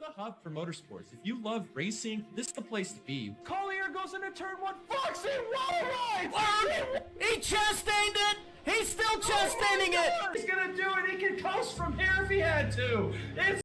the hub for motorsports. If you love racing, this is the place to be. Collier goes into turn one. Foxy wall rides! He chastained it! He's still chastaining it! He's gonna do it. He can coast from here if he had to. It's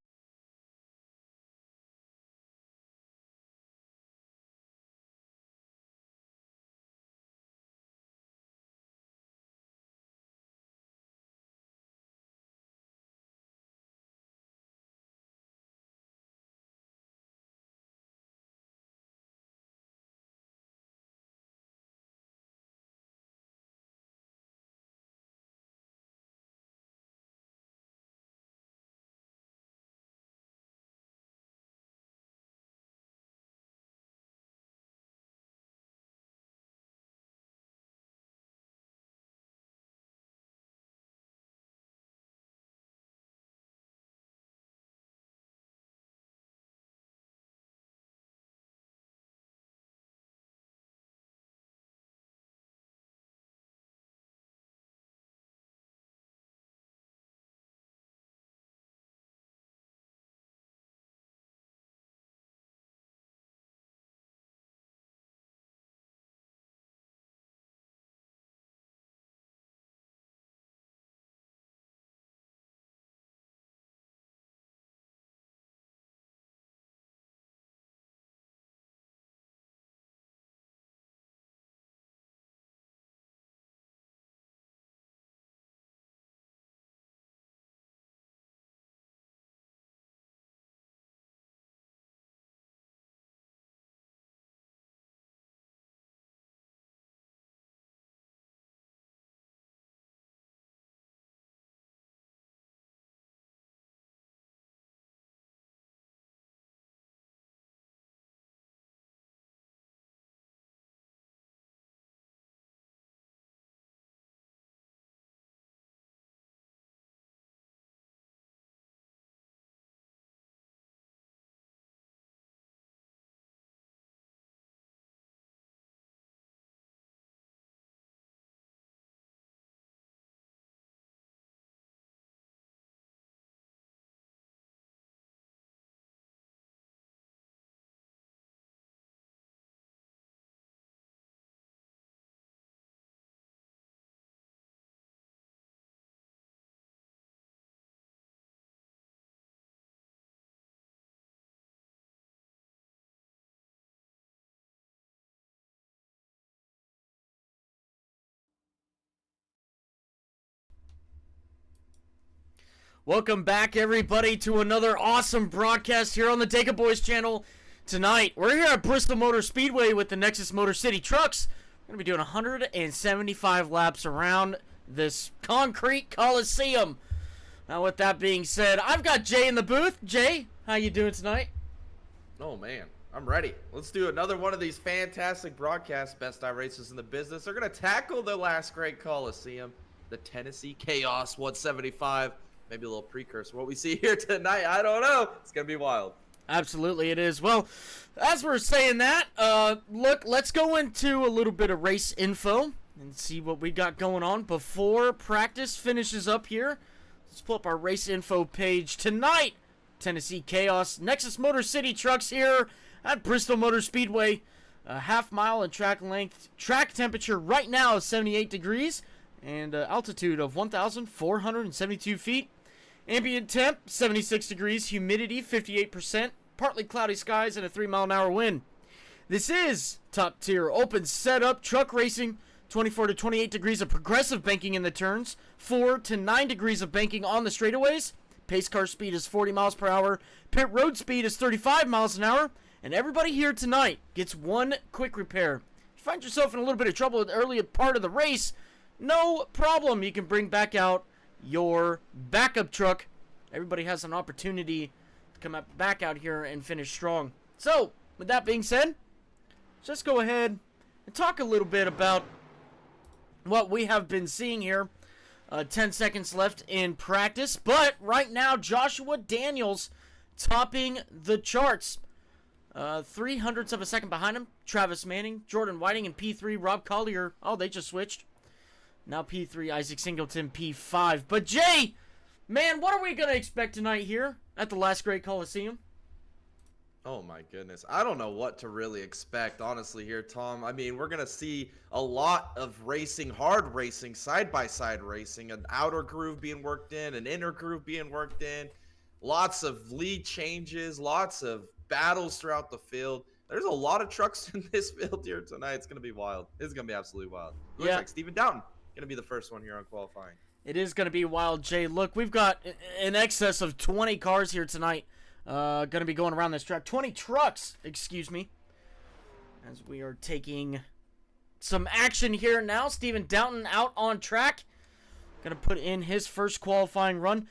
Welcome back, everybody, to another awesome broadcast here on the Take It Boys channel. Tonight, we're here at Bristol Motor Speedway with the Nexus Motor City trucks. We're going to be doing 175 laps around this concrete coliseum. Now, with that being said, I've got Jay in the booth. Jay, how you doing tonight? Oh, man. I'm ready. Let's do another one of these fantastic broadcasts. Best iRacers in the business. They're going to tackle the last great coliseum, the Tennessee Chaos 175. Maybe a little precursor. What we see here tonight, I don't know. It's going to be wild. Absolutely it is. Well, as we're saying that, look, let's go into a little bit of race info and see what we got going on before practice finishes up here. Let's pull up our race info page tonight. Tennessee Chaos, Nexus Motor City trucks here at Bristol Motor Speedway. A half mile in track length. Track temperature right now is 78 degrees and altitude of 1,472 feet. Ambient temp, 76 degrees, humidity, 58%, partly cloudy skies, and a 3-mile-an-hour wind. This is top-tier open setup truck racing, 24 to 28 degrees of progressive banking in the turns, 4 to 9 degrees of banking on the straightaways. Pace car speed is 40 miles per hour, pit road speed is 35 miles an hour, and everybody here tonight gets one quick repair. If you find yourself in a little bit of trouble in the early part of the race, no problem, you can bring back out your backup truck. Everybody has an opportunity to come back out here and finish strong. So, with that being said, let's go ahead and talk a little bit about what we have been seeing here. 10 seconds left in practice, but right now Joshua Daniels topping the charts. 300ths of a second behind him, Travis Manning, Jordan Whiting in P3, Rob Collier. Oh, they just switched. Now P3, Isaac Singleton, P5. But Jay, man, what are we going to expect tonight here at the last great Coliseum? Oh my goodness. I don't know what to really expect, honestly, here, Tom. I mean, we're going to see a lot of racing, hard racing, side-by-side racing, an outer groove being worked in, an inner groove being worked in, lots of lead changes, lots of battles throughout the field. There's a lot of trucks in this field here tonight. It's going to be wild. It's going to be absolutely wild. Looks like Stephen Downton going to be the first one here on qualifying. It is going to be wild, Jay. Look, we've got in excess of 20 cars here tonight. Going to be going around this track. 20 trucks, excuse me. As we are taking some action here now. Stephen Downton out on track. Going to put in his first qualifying run.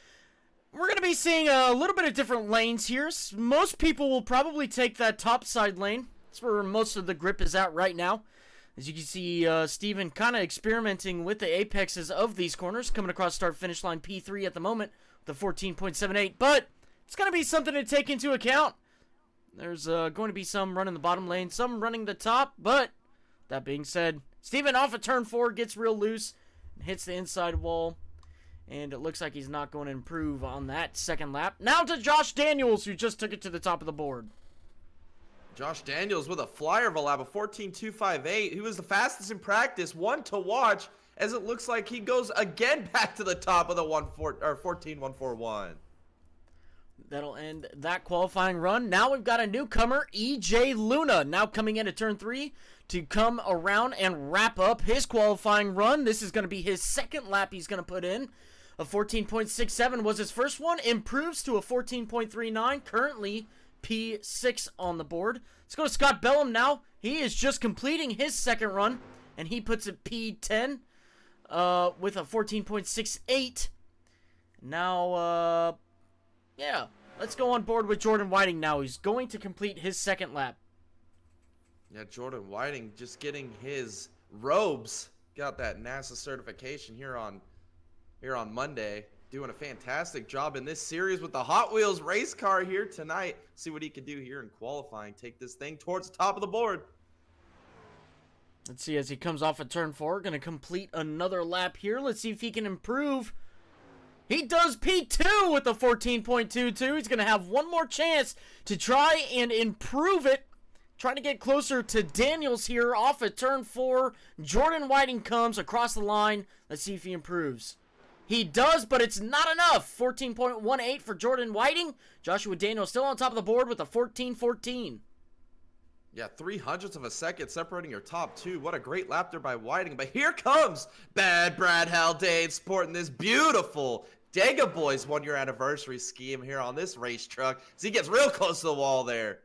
We're going to be seeing a little bit of different lanes here. Most people will probably take that top side lane. That's where most of the grip is at right now. As you can see, Stephen kind of experimenting with the apexes of these corners. Coming across start-finish line P3 at the moment. The 14.78. But it's going to be something to take into account. There's going to be some running the bottom lane, some running the top. But that being said, Stephen off of turn 4 gets real loose. And hits the inside wall. And it looks like he's not going to improve on that second lap. Now to Josh Daniels, who just took it to the top of the board. Josh Daniels with a flyer of a lap of 14.258. He was the fastest in practice. One to watch, as it looks like he goes again back to the top of the 14.141. That'll end that qualifying run. Now we've got a newcomer, EJ Luna, now coming into turn 3 to come around and wrap up his qualifying run. This is going to be his second lap he's going to put in. A 14.67 was his first one. Improves to a 14.39. Currently P6 on the board. Let's go to Scott Bellum now. He is just completing his second run, and he puts it P10 with a 14.68. Now, yeah, let's go on board with Jordan Whiting now. He's going to complete his second lap. Yeah, Jordan Whiting just getting his robes. Got that NASA certification here on Monday. Doing a fantastic job in this series with the Hot Wheels race car here tonight. See what he can do here in qualifying. Take this thing towards the top of the board. Let's see as he comes off of turn 4. Going to complete another lap here. Let's see if he can improve. He does P2 with the 14.22. He's going to have one more chance to try and improve it. Trying to get closer to Daniels here off of turn 4. Jordan Whiting comes across the line. Let's see if he improves. He does, but it's not enough. 14.18 for Jordan Whiting. Joshua Daniels still on top of the board with a 14.14. Yeah, 0.03 of a second separating your top two. What a great lap there by Whiting. But here comes Bad Brad Haldane sporting this beautiful Dega Boys 1-year anniversary scheme here on this race truck. As he gets real close to the wall there.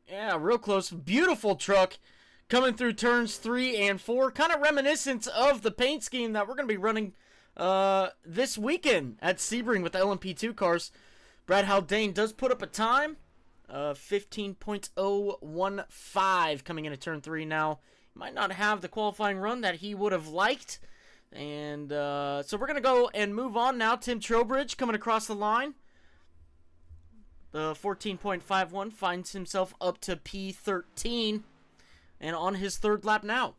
Yeah, real close. Beautiful truck coming through turns 3 and 4. Kind of reminiscent of the paint scheme that we're going to be running this weekend at Sebring with the LMP2 cars. Brad Haldane does put up a time, 15.015 coming into turn 3 now. Might not have the qualifying run that he would have liked. And so we're going to go and move on now. Tim Trowbridge coming across the line. The 14.51 finds himself up to P13 and on his third lap now.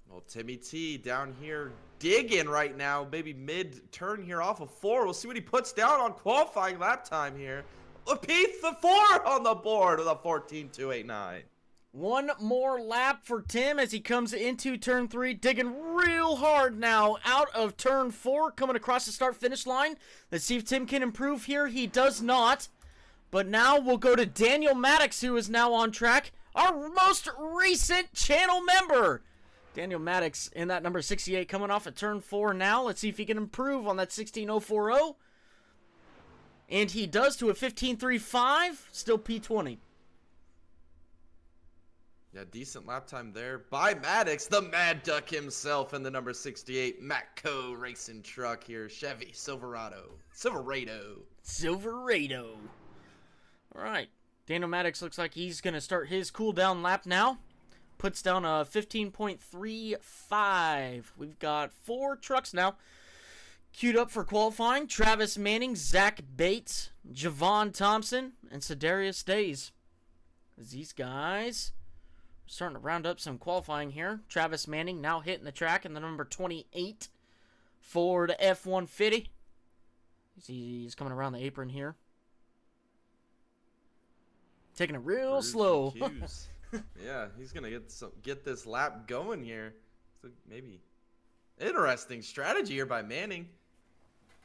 Well, Timmy T down here digging right now, maybe mid-turn here off of 4. We'll see what he puts down on qualifying lap time here. A P4 on the board with a 14.289. One more lap for Tim as he comes into turn 3, digging real hard now out of turn 4, coming across the start-finish line. Let's see if Tim can improve here. He does not. But now we'll go to Daniel Maddox, who is now on track, our most recent channel member. Daniel Maddox in that number 68 coming off of turn 4 now. Let's see if he can improve on that 16.040. And he does to a 15.35, still P20. Yeah, decent lap time there by Maddox, the Mad Duck himself, in the number 68 Matco racing truck here. Chevy Silverado. All right. Daniel Maddox looks like he's going to start his cool down lap now. Puts down a 15.35. We've got 4 trucks now queued up for qualifying. Travis Manning, Zach Bates, Javon Thompson, and Sedarius Days. These guys are starting to round up some qualifying here. Travis Manning now hitting the track in the number 28 Ford F-150. He's coming around the apron here. Taking it real Cruise slow. cues. Yeah, he's gonna get this lap going here. So maybe interesting strategy here by Manning.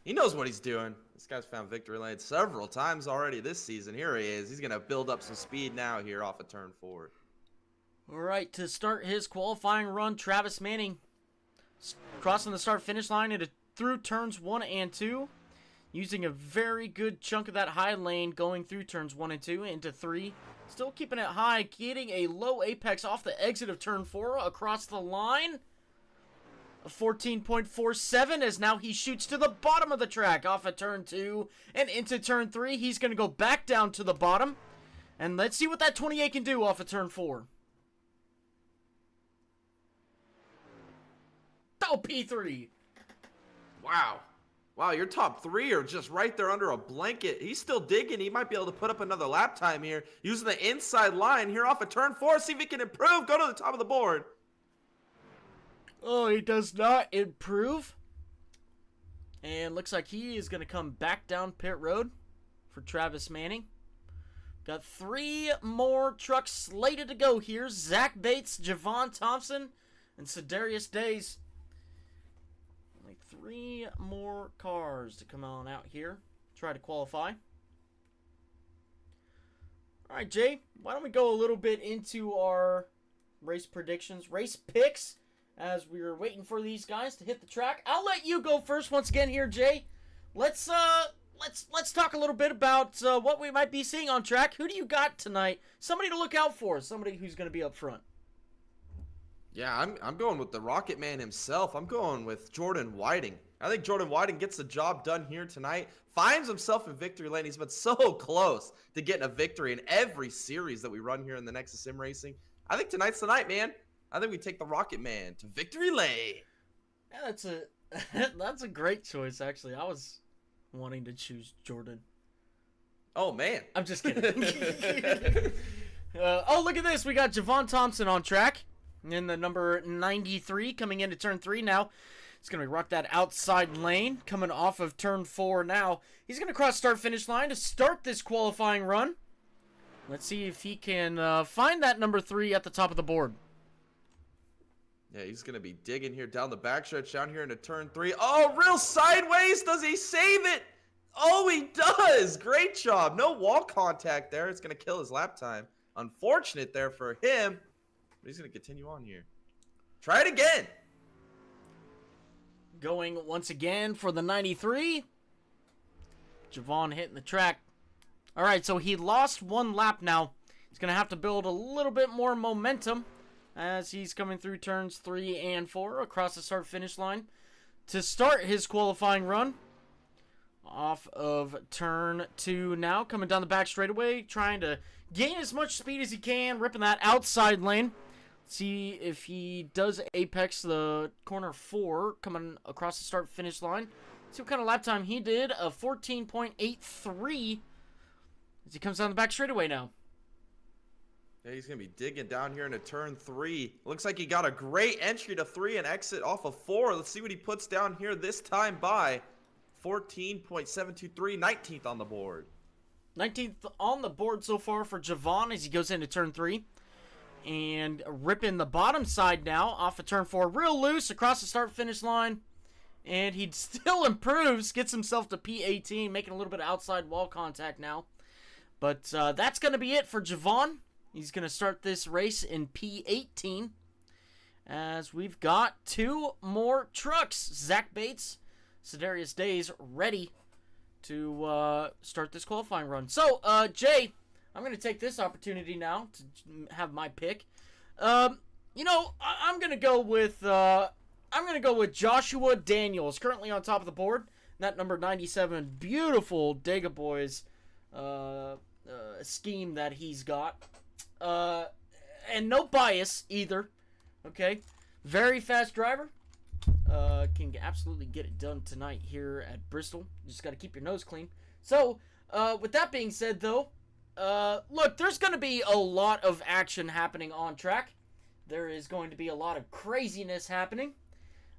He knows what he's doing. This guy's found victory lane several times already this season. Here he is. He's gonna build up some speed now here off of turn 4. All right, to start his qualifying run, Travis Manning crossing the start-finish line through turns 1 and 2, using a very good chunk of that high lane going through turns 1 and 2 into 3. Still keeping it high, getting a low apex off the exit of turn 4 across the line. A 14.47 as now he shoots to the bottom of the track off of turn 2 and into turn 3. He's going to go back down to the bottom. And let's see what that 28 can do off of turn 4. Oh, P3. Wow. Wow, your top 3 are just right there under a blanket. He's still digging. He might be able to put up another lap time here. Using the inside line here off of turn 4. See if he can improve. Go to the top of the board. Oh, he does not improve. And looks like he is going to come back down pit road for Travis Manning. Got 3 more trucks slated to go here. Zach Bates, Javon Thompson, and Sedarius Days. Only 3 more cars to come on out here. Try to qualify. All right, Jay, why don't we go a little bit into our race predictions, race picks, as we were waiting for these guys to hit the track. I'll let you go first once again here, Jay. Let's talk a little bit about what we might be seeing on track. Who do you got tonight? Somebody to look out for. Somebody who's going to be up front. Yeah, I'm going with the Rocket Man himself. I'm going with Jordan Whiting. I think Jordan Whiting gets the job done here tonight. Finds himself in victory lane. He's been so close to getting a victory in every series that we run here in the Nexus Sim Racing. I think tonight's the night, man. I think we take the Rocket Man to victory lane. Yeah, that's a great choice, actually. I was wanting to choose Jordan. Oh, man. I'm just kidding. Oh, look at this. We got Javon Thompson on track in the number 93 coming into turn 3 now. He's going to rock that outside lane coming off of turn 4 now. He's going to cross start-finish line to start this qualifying run. Let's see if he can find that number 3 at the top of the board. Yeah, he's going to be digging here down the backstretch down here into turn 3. Oh, real sideways. Does he save it? Oh, he does. Great job. No wall contact there. It's going to kill his lap time. Unfortunate there for him. But he's going to continue on here. Try it again. Going once again for the 93. Javon hitting the track. All right, so he lost 1 lap now. He's going to have to build a little bit more momentum as he's coming through turns 3 and 4 across the start-finish line to start his qualifying run. Off of turn 2 now, coming down the back straightaway, trying to gain as much speed as he can, ripping that outside lane. See if he does apex the corner 4 coming across the start-finish line. See what kind of lap time he did, a 14.83 as he comes down the back straightaway now. Yeah, he's going to be digging down here into turn 3. Looks like he got a great entry to 3 and exit off of 4. Let's see what he puts down here this time by 14.723, 19th on the board. 19th on the board so far for Javon as he goes into turn 3. And ripping the bottom side now off of turn 4. Real loose across the start-finish line. And he still improves, gets himself to P18, making a little bit of outside wall contact now. But that's going to be it for Javon. He's going to start this race in P18 as we've got 2 more trucks. Zach Bates, Sedarius Days ready to start this qualifying run. So, Jay, I'm going to take this opportunity now to have my pick. I'm going to go with Joshua Daniels, currently on top of the board. That number 97, beautiful Dega Boys scheme that he's got. And no bias either. Okay, very fast driver. Can absolutely get it done tonight here at Bristol. You just got to keep your nose clean. So, with that being said, though, look, there's going to be a lot of action happening on track. There is going to be a lot of craziness happening.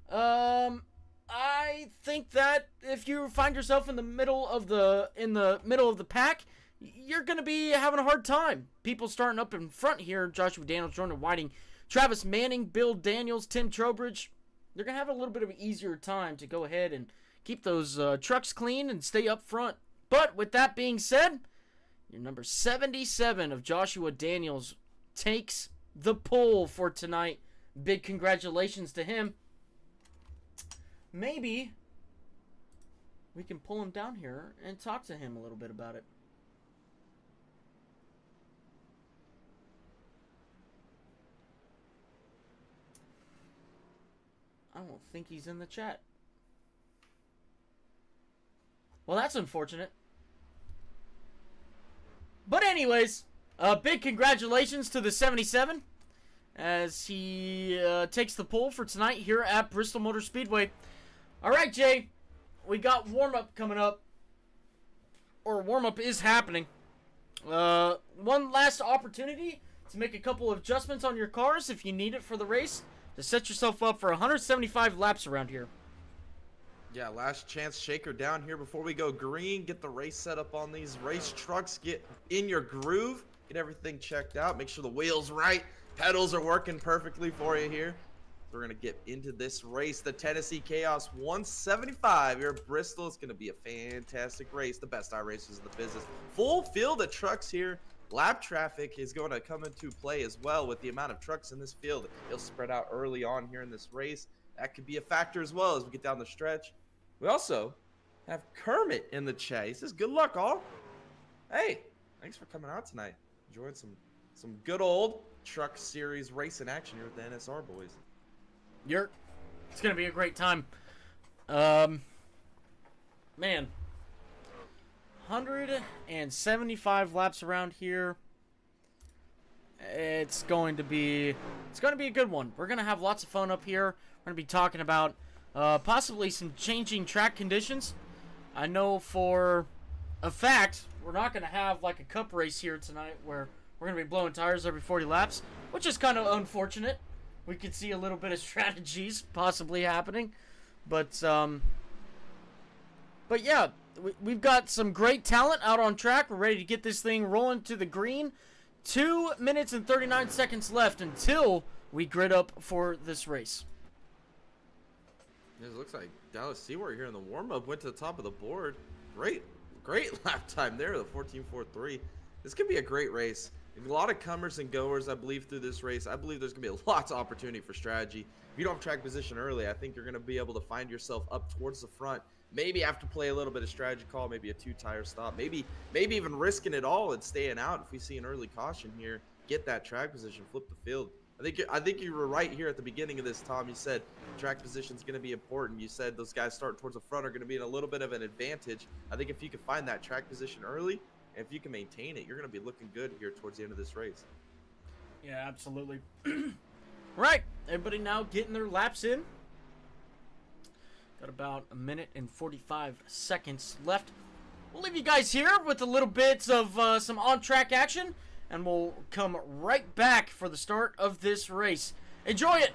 I think that if you find yourself in the middle of the pack, you're going to be having a hard time. People starting up in front here, Joshua Daniels, Jordan Whiting, Travis Manning, Bill Daniels, Tim Trowbridge, they're going to have a little bit of an easier time to go ahead and keep those trucks clean and stay up front. But with that being said, your number 77 of Joshua Daniels takes the pole for tonight. Big congratulations to him. Maybe we can pull him down here and talk to him a little bit about it. I don't think he's in the chat. Well, that's unfortunate. But anyways, big congratulations to the 77 as he takes the pole for tonight here at Bristol Motor Speedway. All right, Jay, we got warm-up coming up. Or warm-up is happening. One last opportunity to make a couple of adjustments on your cars if you need it for the race to set yourself up for 175 laps around here. Yeah, last chance shaker down here before we go green. Get the race set up on these race trucks. Get in your groove. Get everything checked out. Make sure the wheel's right. Pedals are working perfectly for you here. We're going to get into this race. The Tennessee Chaos 175 here at Bristol. It's going to be a fantastic race. The best iRacers in the business. Full field of trucks here. Lap traffic is going to come into play as well with the amount of trucks in this field. It'll spread out early on here in this race. That could be a factor as well as we get down the stretch. We also have Kermit in the chat. He says, good luck, all. Hey, thanks for coming out tonight. Enjoying some good old truck series racing action here with the NSR boys. It's going to be a great time. Man. 175 laps around here. It's going to be a good one. We're going to have lots of fun up here. We're going to be talking about possibly some changing track conditions. I know for a fact we're not going to have like a cup race here tonight where we're going to be blowing tires every 40 laps, which is kind of unfortunate. We could see a little bit of strategies possibly happening. But yeah, we've got some great talent out on track. We're ready to get this thing rolling to the green. 2 minutes and 39 seconds left until we grid up for this race. It looks like Dallas Seward here in the warm-up went to the top of the board. Great lap time there, the 14.43. This could be a great race. A lot of comers and goers, I believe, through this race. I believe there's going to be lots of opportunity for strategy. If you don't have track position early, I think you're going to be able to find yourself up towards the front. Maybe have to play a little bit of strategy call, maybe a 2-tire stop, maybe even risking it all and staying out if we see an early caution here. Get that track position, flip the field. I think you were right here at the beginning of this, Tom. You said track position is going to be important. You said those guys starting towards the front are going to be in a little bit of an advantage. I think if you can find that track position early, and if you can maintain it, you're going to be looking good here towards the end of this race. Yeah, absolutely. Right, everybody now getting their laps in. Got about 1 minute and 45 seconds left. We'll leave you guys here with a little bit of some on-track action, and we'll come right back for the start of this race. Enjoy it!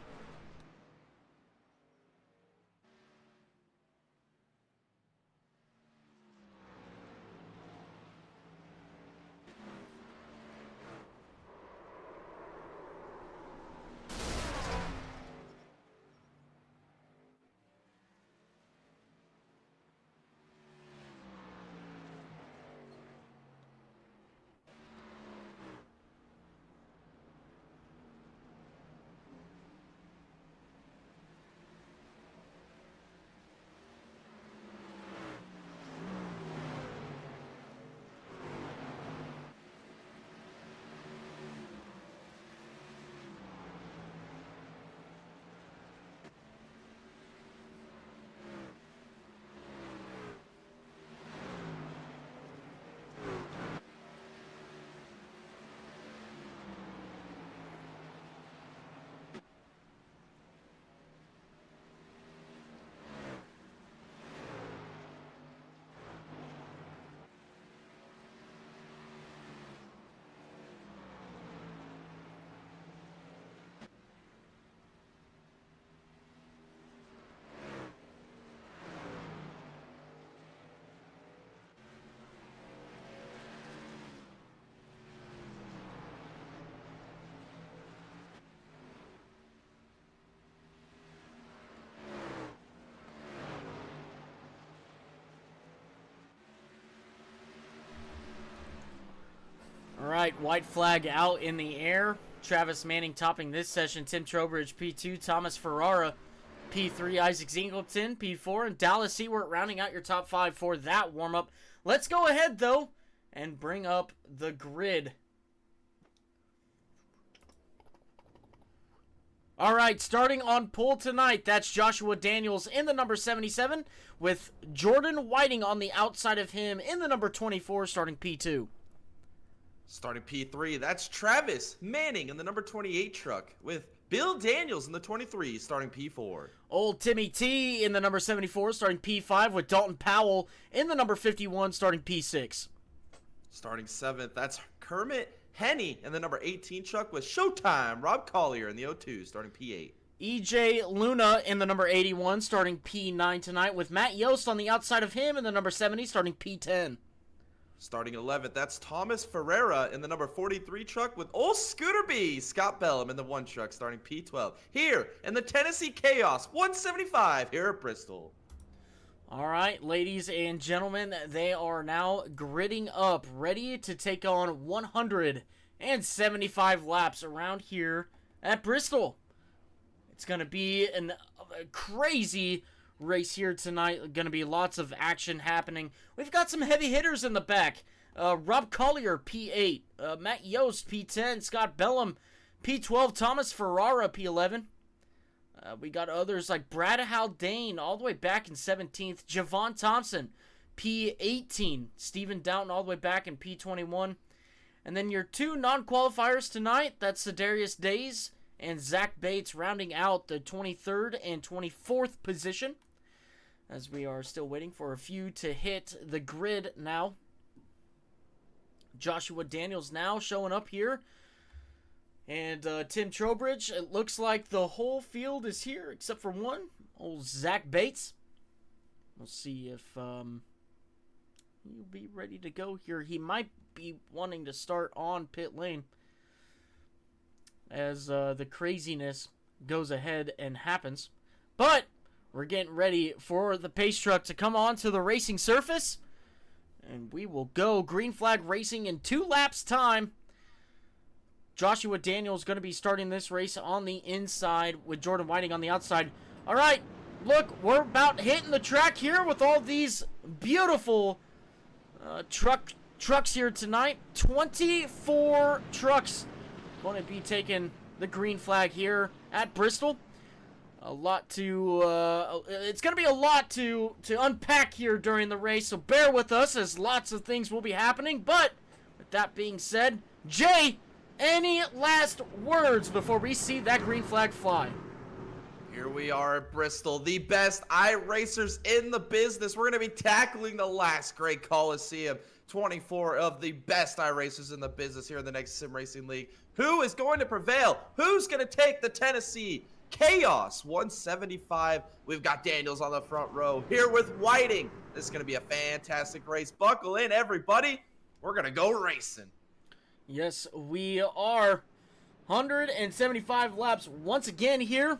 right, white flag out in the air. Travis Manning topping this session. Tim Trowbridge, P2. Thomas Ferrara, P3. Isaac Singleton, P4. And Dallas Seward rounding out your top 5 for that warm-up. Let's go ahead, though, and bring up the grid. All right, starting on pole tonight, that's Joshua Daniels in the number 77 with Jordan Whiting on the outside of him in the number 24, starting P2. Starting P3, that's Travis Manning in the number 28 truck with Bill Daniels in the 23, starting P4. Old Timmy T in the number 74, starting P5 with Dalton Powell in the number 51, starting P6. Starting 7th, that's Kermit Henny in the number 18 truck with Showtime Rob Collier in the 02, starting P8. EJ Luna in the number 81, starting P9 tonight, with Matt Yost on the outside of him in the number 70, starting P10. Starting 11th, that's Thomas Ferreira in the number 43 truck with old Scooter B, Scott Bellum in the 1 truck, starting P12. Here in the Tennessee Chaos 175 here at Bristol. All right, ladies and gentlemen, they are now gridding up, ready to take on 175 laps around here at Bristol. It's going to be a crazy race here tonight. Going to be lots of action happening. We've got some heavy hitters in the back. Rob Collier, P8. Matt Yost, P10. Scott Bellum, P12. Thomas Ferrara, P11. We got others like Brad Haldane all the way back in 17th. Javon Thompson, P18. Stephen Downton all the way back in P21. And then your 2 non-qualifiers tonight, that's Sedarius Days and Zach Bates rounding out the 23rd and 24th position. As we are still waiting for a few to hit the grid now. Joshua Daniels now showing up here. And Tim Trowbridge, it looks like the whole field is here except for one. Old Zach Bates. We'll see if he'll be ready to go here. He might be wanting to start on pit lane as the craziness goes ahead and happens. But we're getting ready for the pace truck to come on to the racing surface. And we will go green flag racing in 2 laps time. Joshua Daniels going to be starting this race on the inside with Jordan Whiting on the outside. All right, look, we're about hitting the track here with all these beautiful trucks here tonight. 24 trucks going to be taking the green flag here at Bristol. A lot to, it's going to be a lot to unpack here during the race, so bear with us as lots of things will be happening. But with that being said, Jay, any last words before we see that green flag fly? Here we are at Bristol, the best iRacers in the business. We're going to be tackling the last great Coliseum. 24 of the best iRacers in the business here in the Nexus Sim Racing League. Who is going to prevail? Who's going to take the Tennessee Chaos 175? We've got Daniels on the front row here with Whiting. This is going to be a fantastic race. Buckle in, everybody. We're going to go racing. Yes, we are. 175 laps once again here.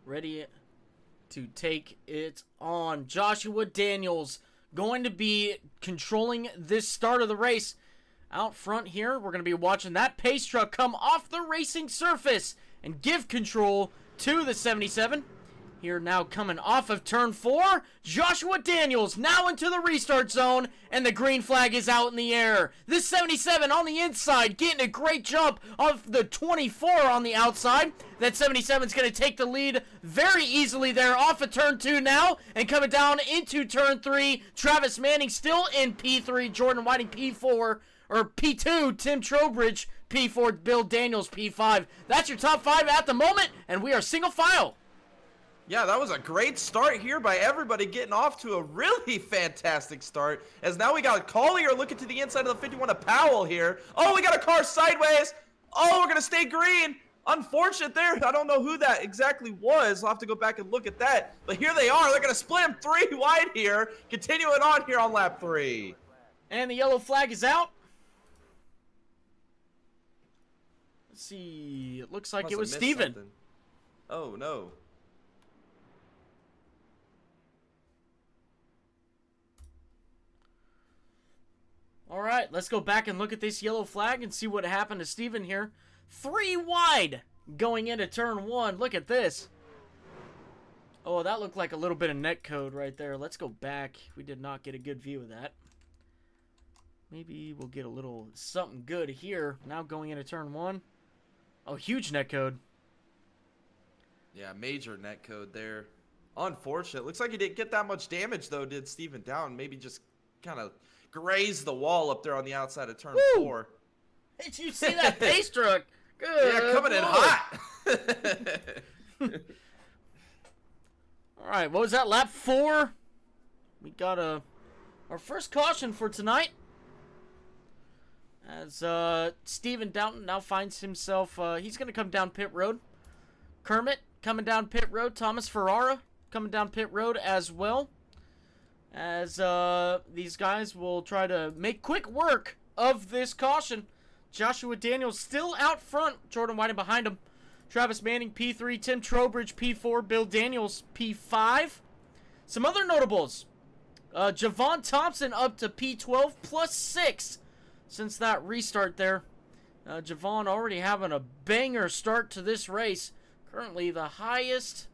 Ready to take it on. Joshua Daniels going to be controlling this start of the race. Out front here, we're going to be watching that pace truck come off the racing surface and give control to the 77. Here now coming off of turn 4, Joshua Daniels now into the restart zone, and the green flag is out in the air. This 77 on the inside getting a great jump off the 24 on the outside. That 77 is going to take the lead very easily there off of turn 2 now, and coming down into turn 3, Travis Manning still in P3, Jordan Whiting P4, or P2, Tim Trowbridge P4, Bill Daniels P5. That's your top 5 at the moment, and we are single file. Yeah, that was a great start here by everybody getting off to a really fantastic start. As now we got Collier looking to the inside of the 51 of Powell here. Oh, we got a car sideways. Oh, we're going to stay green. Unfortunate there. I don't know who that exactly was. I'll have to go back and look at that. But here they are. They're going to split them 3 wide here. Continuing on here on lap 3. And the yellow flag is out. Let's see. It looks like it was Steven. Something. Oh, no. All right, let's go back and look at this yellow flag and see what happened to Steven here. 3 wide going into turn 1. Look at this. Oh, that looked like a little bit of net code right there. Let's go back. We did not get a good view of that. Maybe we'll get a little something good here. Now going into turn 1. Oh, huge net code. Yeah, major net code there. Unfortunate. Looks like he didn't get that much damage, though, did Steven Down. Maybe just kind of grazed the wall up there on the outside of turn 4. Did you see that pace truck? Good. Yeah, coming in hot. All right, what was that? Lap 4. We got our first caution for tonight. As Steven Downton now finds himself, he's going to come down pit road. Kermit coming down pit road. Thomas Ferrara coming down pit road as well. As these guys will try to make quick work of this caution. Joshua Daniels still out front. Jordan Whiting behind him. Travis Manning, P3. Tim Trowbridge, P4. Bill Daniels, P5. Some other notables. Javon Thompson up to P12 plus 6 since that restart there. Javon already having a banger start to this race. Currently the highest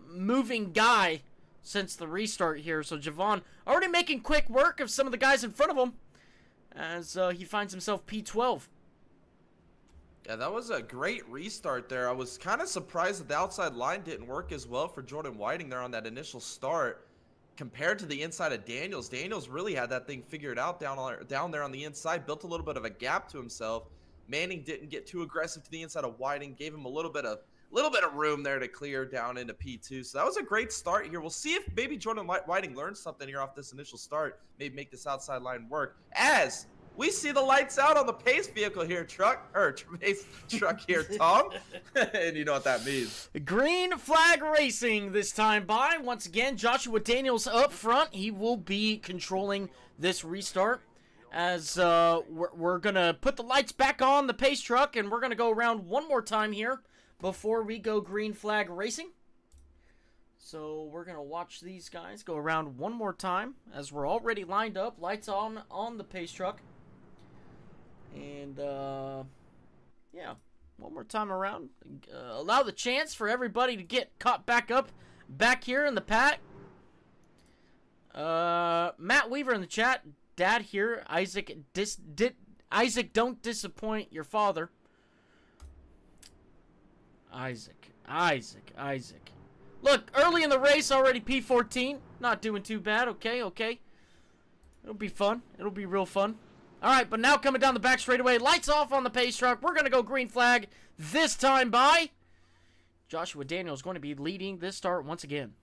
moving guy since the restart here. So Javon already making quick work of some of the guys in front of him as he finds himself P12. Yeah, that was a great restart there. I was kind of surprised that the outside line didn't work as well for Jordan Whiting there on that initial start compared to the inside of Daniels. Daniels really had that thing figured out down there on the inside, built a little bit of a gap to himself. Manning didn't get too aggressive to the inside of Whiting, gave him a little bit of room there to clear down into P2. So that was a great start here. We'll see if maybe Jordan Whiting learns something here off this initial start, maybe make this outside line work. As we see the lights out on the pace vehicle here, pace truck here, Tom. And you know what that means. Green flag racing this time by. Once again, Joshua Daniels up front. He will be controlling this restart. As we're going to put the lights back on the pace truck, and we're going to go around one more time here before we go green flag racing. So we're going to watch these guys go around one more time as we're already lined up. Lights on the pace truck. And, yeah, one more time around. Allow the chance for everybody to get caught back up back here in the pack. Matt Weaver in the chat. Dad here. Isaac, don't disappoint your father. Isaac. Look, early in the race, already P14. Not doing too bad. Okay. It'll be fun. It'll be real fun. All right, but now coming down the back straightaway. Lights off on the pace truck. We're going to go green flag this time by Joshua Daniels going to be leading this start once again.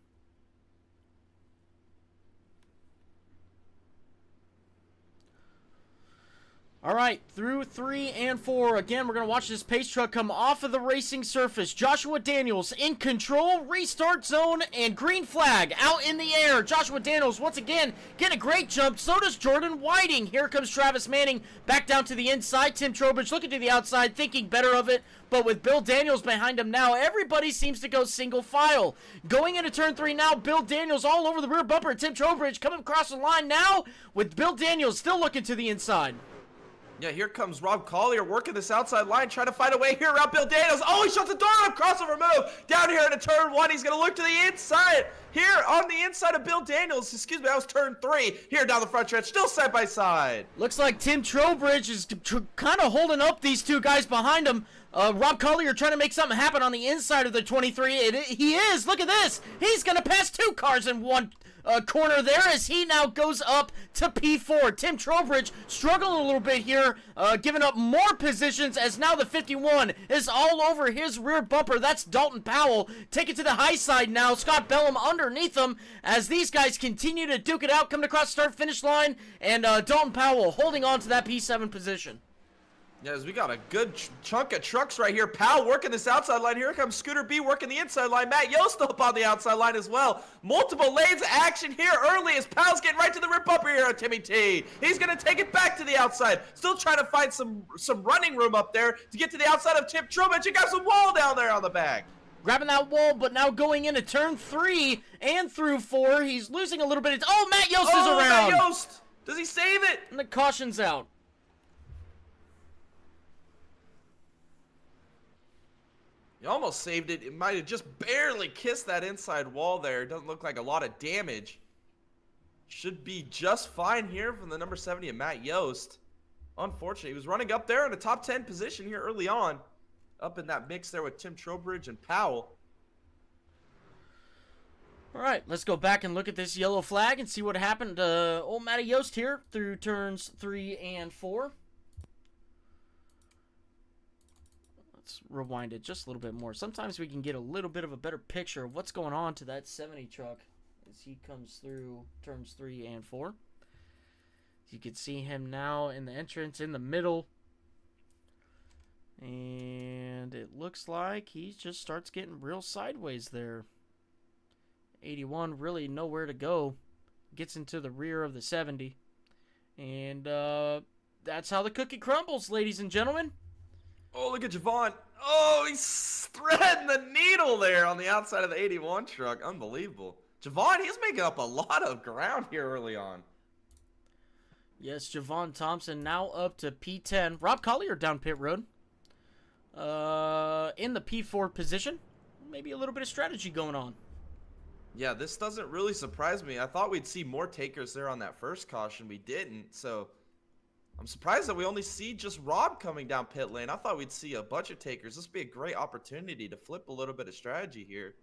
All right, through 3 and 4. Again, we're going to watch this pace truck come off of the racing surface. Joshua Daniels in control, restart zone, and green flag out in the air. Joshua Daniels, once again, getting a great jump. So does Jordan Whiting. Here comes Travis Manning back down to the inside. Tim Trowbridge looking to the outside, thinking better of it. But with Bill Daniels behind him now, everybody seems to go single file. Going into turn 3 now, Bill Daniels all over the rear bumper. Tim Trowbridge coming across the line now with Bill Daniels still looking to the inside. Yeah, here comes Rob Collier working this outside line, trying to find a way here around Bill Daniels. Oh, he shuts the door up, crossover move. Down here into turn 1, he's going to look to the inside. Here on the inside of Bill Daniels, excuse me, that was turn 3. Here down the front stretch, still side by side. Looks like Tim Trowbridge is kind of holding up these two guys behind him. Rob Collier trying to make something happen on the inside of the 23. He is, look at this. He's going to pass 2 cars in one corner there as he now goes up to P4. Tim Trowbridge struggling a little bit here, giving up more positions as now the 51 is all over his rear bumper. That's Dalton Powell. Take it to the high side now. Scott Bellum underneath him as these guys continue to duke it out, coming across the start-finish line, and Dalton Powell holding on to that P7 position. Yes, we got a good chunk of trucks right here. Powell working this outside line. Here comes Scooter B working the inside line. Matt Yost up on the outside line as well. Multiple lanes of action here early as Powell's getting right to the rear bumper here on Timmy T. He's going to take it back to the outside. Still trying to find some running room up there to get to the outside of Tim Trowbridge. You got some wall down there on the back. Grabbing that wall, but now going into turn 3 and through 4. He's losing a little bit. Oh, Matt Yost is around. Matt Yost. Does he save it? And the caution's out. He almost saved it. It might have just barely kissed that inside wall there. It doesn't look like a lot of damage. Should be just fine here from the number 70 of Matt Yost. Unfortunately, he was running up there in a top 10 position here early on. Up in that mix there with Tim Trowbridge and Powell. All right, let's go back and look at this yellow flag and see what happened to old Matty Yost here through turns 3 and 4. Let's rewind it just a little bit more. Sometimes we can get a little bit of a better picture of what's going on to that 70 truck as he comes through turns 3 and 4. You can see him now in the entrance in the middle. And it looks like he just starts getting real sideways there. 81 really nowhere to go. Gets into the rear of the 70. And that's how the cookie crumbles, ladies and gentlemen. Oh, look at Javon. Oh, he's threading the needle there on the outside of the 81 truck. Unbelievable. Javon, he's making up a lot of ground here early on. Yes, Javon Thompson now up to P10. Rob Collier down pit road. In the P4 position. Maybe a little bit of strategy going on. Yeah, this doesn't really surprise me. I thought we'd see more takers there on that first caution. We didn't, so I'm surprised that we only see just Rob coming down pit lane. I thought we'd see a bunch of takers. This would be a great opportunity to flip a little bit of strategy here.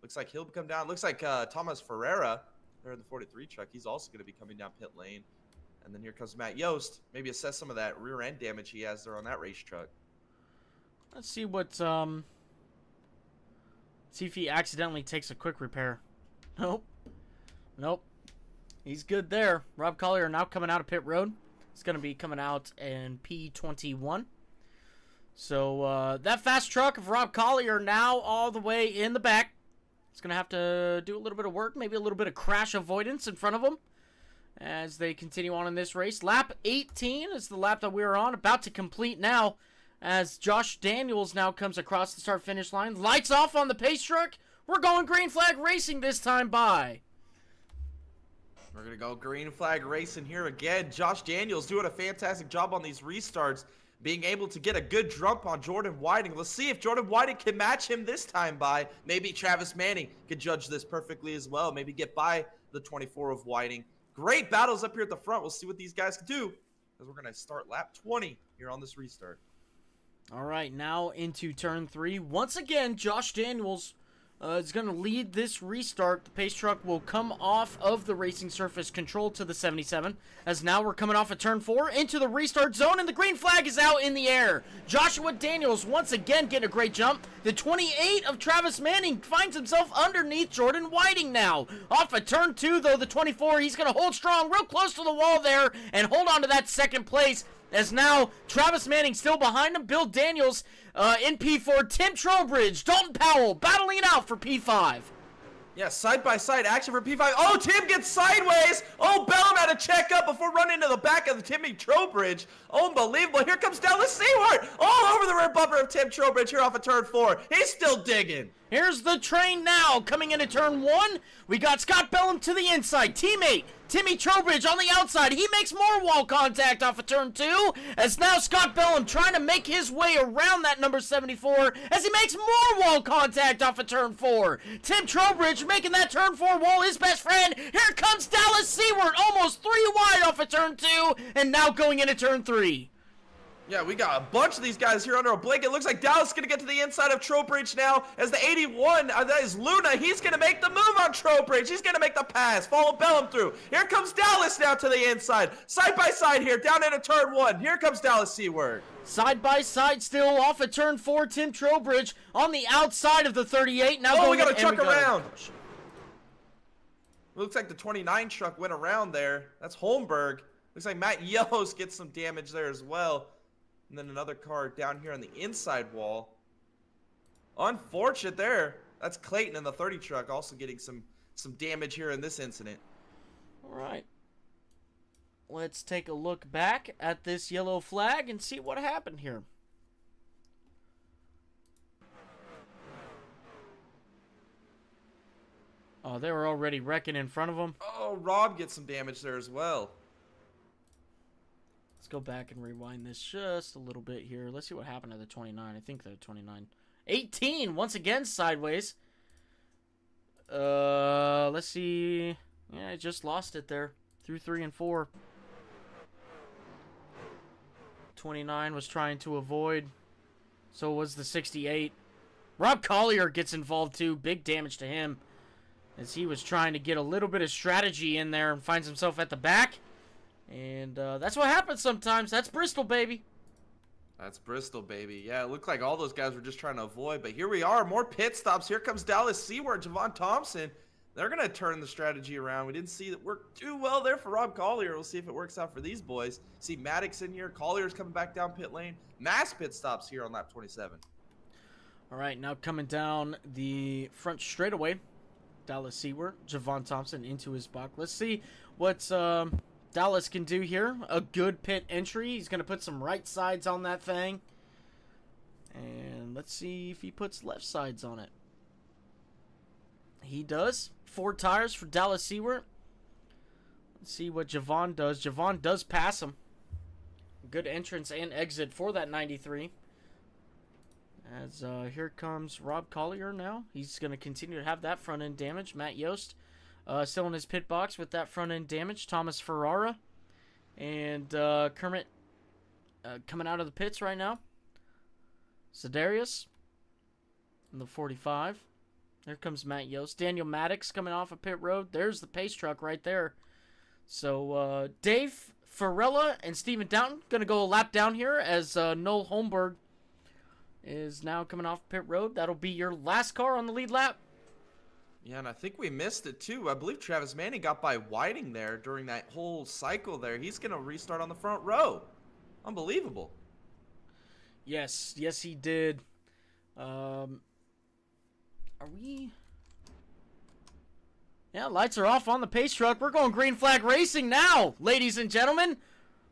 Looks like he'll come down. Looks like Thomas Ferreira there in the 43 truck. He's also going to be coming down pit lane. And then here comes Matt Yost. Maybe assess some of that rear end damage he has there on that race truck. Let's see what, see if he accidentally takes a quick repair. Nope. Nope. He's good there. Rob Collier now coming out of pit road. He's going to be coming out in P21. So, that fast truck of Rob Collier now all the way in the back. He's going to have to do a little bit of work, maybe a little bit of crash avoidance in front of him as they continue on in this race. Lap 18 is the lap that we're on, about to complete now, as Josh Daniels now comes across the start-finish line. Lights off on the pace truck. We're going green flag racing this time by. We're going to go green flag racing here again. Josh Daniels doing a fantastic job on these restarts, being able to get a good jump on Jordan Whiting. Let's see if Jordan Whiting can match him this time by. Maybe Travis Manning could judge this perfectly as well. Maybe get by the 24 of Whiting. Great battles up here at the front. We'll see what these guys can do as we're going to start lap 20 here on this restart. All right, now into turn 3. Once again, Josh Daniels is going to lead this restart. The pace truck will come off of the racing surface control to the 77, as now we're coming off of turn 4 into the restart zone, and the green flag is out in the air. Joshua Daniels once again getting a great jump. The 28 of Travis Manning finds himself underneath Jordan Whiting now. Off of turn 2, though, the 24, he's going to hold strong real close to the wall there and hold on to that second place. As now, Travis Manning still behind him. Bill Daniels in P4. Tim Trowbridge, Dalton Powell battling it out for P5. Yeah, side-by-side action for P5. Oh, Tim gets sideways. Oh, Bellum had to check up before running into the back of the Timmy Trowbridge. Unbelievable. Here comes Dallas Seward. All over the rear bumper of Tim Trowbridge here off of turn 4. He's still digging. Here's the train now coming into turn 1. We got Scott Bellum to the inside. Teammate Timmy Trowbridge on the outside. He makes more wall contact off of turn 2. As now Scott Bellum trying to make his way around that number 74 as he makes more wall contact off of turn 4. Tim Trowbridge making that turn 4 wall his best friend. Here comes Dallas Seward almost 3 wide off of turn 2 and now going into turn 3. Yeah, we got a bunch of these guys here under a blanket. Looks like Dallas is going to get to the inside of Trowbridge now as the 81, that is Luna. He's going to make the move on Trowbridge. He's going to make the pass. Follow Bellum through. Here comes Dallas now to the inside. Side by side here, down into turn 1. Here comes Dallas Seward. Side by side still off of turn 4. Tim Trowbridge on the outside of the 38. Now we going got a truck around. Looks like the 29 truck went around there. That's Holmberg. Looks like Matt Yost gets some damage there as well. And then another car down here on the inside wall. Unfortunate there. That's Clayton in the 30 truck also getting some damage here in this incident. All right. Let's take a look back at this yellow flag and see what happened here. Oh, they were already wrecking in front of them. Oh, Rob gets some damage there as well. Let's go back and rewind this just a little bit here. Let's see what happened to the 29. I think the 29. 18, once again, sideways. Let's see. Yeah, I just lost it there. Through 3 and 4. 29 was trying to avoid. So was the 68. Rob Collier gets involved too. Big damage to him. As he was trying to get a little bit of strategy in there and finds himself at the back. And that's what happens sometimes. That's Bristol, baby. That's Bristol, baby. Yeah, it looked like all those guys were just trying to avoid. But here we are. More pit stops. Here comes Dallas Seward, Javon Thompson. They're going to turn the strategy around. We didn't see it work too well there for Rob Collier. We'll see if it works out for these boys. See Maddox in here. Collier's coming back down pit lane. Mass pit stops here on lap 27. All right, now coming down the front straightaway. Dallas Seward, Javon Thompson into his box. Let's see what Dallas can do here. A good pit entry. He's going to put some right sides on that thing. And let's see if he puts left sides on it. He does. 4 tires for Dallas Seward. Let's see what Javon does. Javon does pass him. Good entrance and exit for that 93. As here comes Rob Collier now. He's going to continue to have that front end damage. Matt Yost still in his pit box with that front end damage. Thomas Ferrara and Kermit coming out of the pits right now. Zedarius in the 45. There comes Matt Yost. Daniel Maddox coming off of pit road. There's the pace truck right there. So Dave Farella and Steven Downton going to go a lap down here as Noel Holmberg is now coming off pit road. That'll be your last car on the lead lap. Yeah, and I think we missed it too. I believe Travis Manning got by Whiting there during that whole cycle there. He's going to restart on the front row. Unbelievable. Yes, he did. Are we... Yeah, lights are off on the pace truck. We're going green flag racing now, ladies and gentlemen.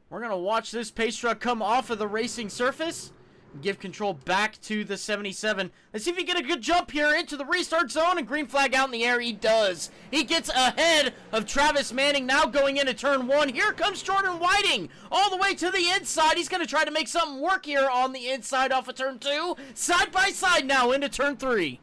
We're going to watch this pace truck come off of the racing surface and give control back to the 77. Let's see if he get a good jump here into the restart zone, and green flag out in the air. He does. He gets ahead of Travis Manning now going into turn 1. Here comes Jordan Whiting all the way to the inside. He's going to try to make something work here on the inside off of turn 2. Side by side now into turn 3.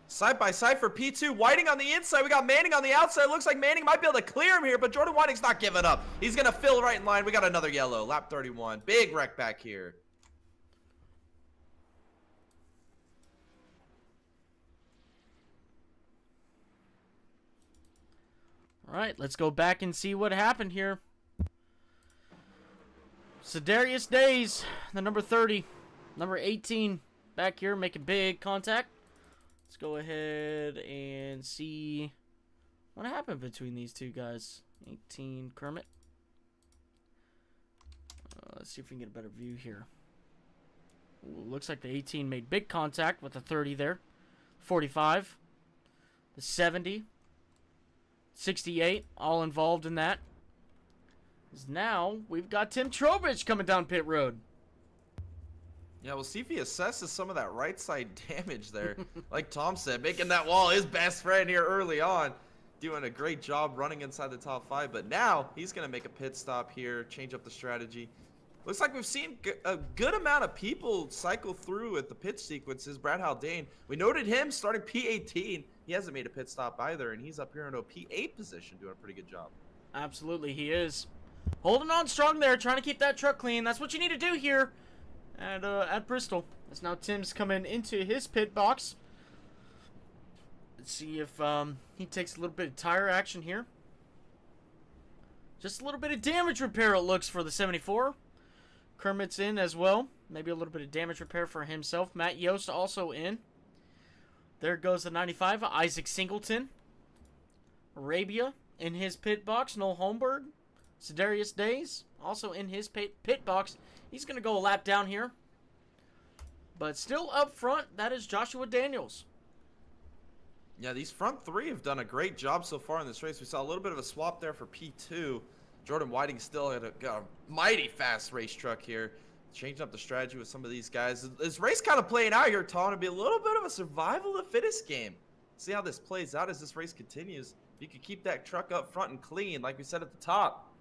Side by side for P2. Whiting on the inside. We got Manning on the outside. Looks like Manning might be able to clear him here, but Jordan Whiting's not giving up. He's going to fill right in line. We got another yellow. Lap 31. Big wreck back here. All right, let's go back and see what happened here. Zedarius Days, the number 30. Number 18 back here making big contact. Let's go ahead and see what happened between these two guys. 18 Kermit. Let's see if we can get a better view here. Ooh, looks like the 18 made big contact with the 30 there. 45. The 70. 68. All involved in that. Because now we've got Tim Trowbridge coming down pit road. Yeah, we'll see if he assesses some of that right side damage there. Like Tom said, making that wall his best friend here early on. Doing a great job running inside the top 5. But now he's going to make a pit stop here, change up the strategy. Looks like we've seen a good amount of people cycle through at the pit sequences. Brad Haldane, we noted him starting P18. He hasn't made a pit stop either, and he's up here in a P8 position doing a pretty good job. Absolutely, he is. Holding on strong there, trying to keep that truck clean. That's what you need to do here at Bristol. As now Tim's coming into his pit box. Let's see if he takes a little bit of tire action here. Just a little bit of damage repair it looks for the 74. Kermit's in as well. Maybe a little bit of damage repair for himself. Matt Yost also in. There goes the 95. Isaac Singleton. Arabia in his pit box. Noel Holmberg. Zedarius Days also in his pit box. He's going to go a lap down here. But still up front, that is Joshua Daniels. Yeah, these front 3 have done a great job so far in this race. We saw a little bit of a swap there for P2. Jordan Whiting still got a mighty fast race truck here. Changing up the strategy with some of these guys. This race kind of playing out here, Tom. It'll be a little bit of a survival of the fittest game. See how this plays out as this race continues. If you could keep that truck up front and clean, like we said at the top,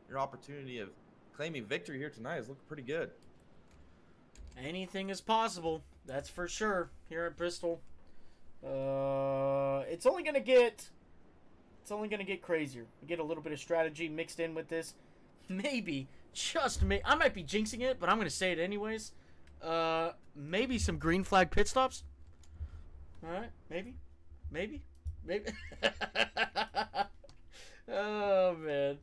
your opportunity of claiming victory here tonight is looking pretty good. Anything is possible, that's for sure, here at Bristol. It's only gonna get crazier. We get a little bit of strategy mixed in with this. Maybe, just maybe, I might be jinxing it, but I'm gonna say it anyways. Maybe some green flag pit stops. Alright, maybe. Oh, man.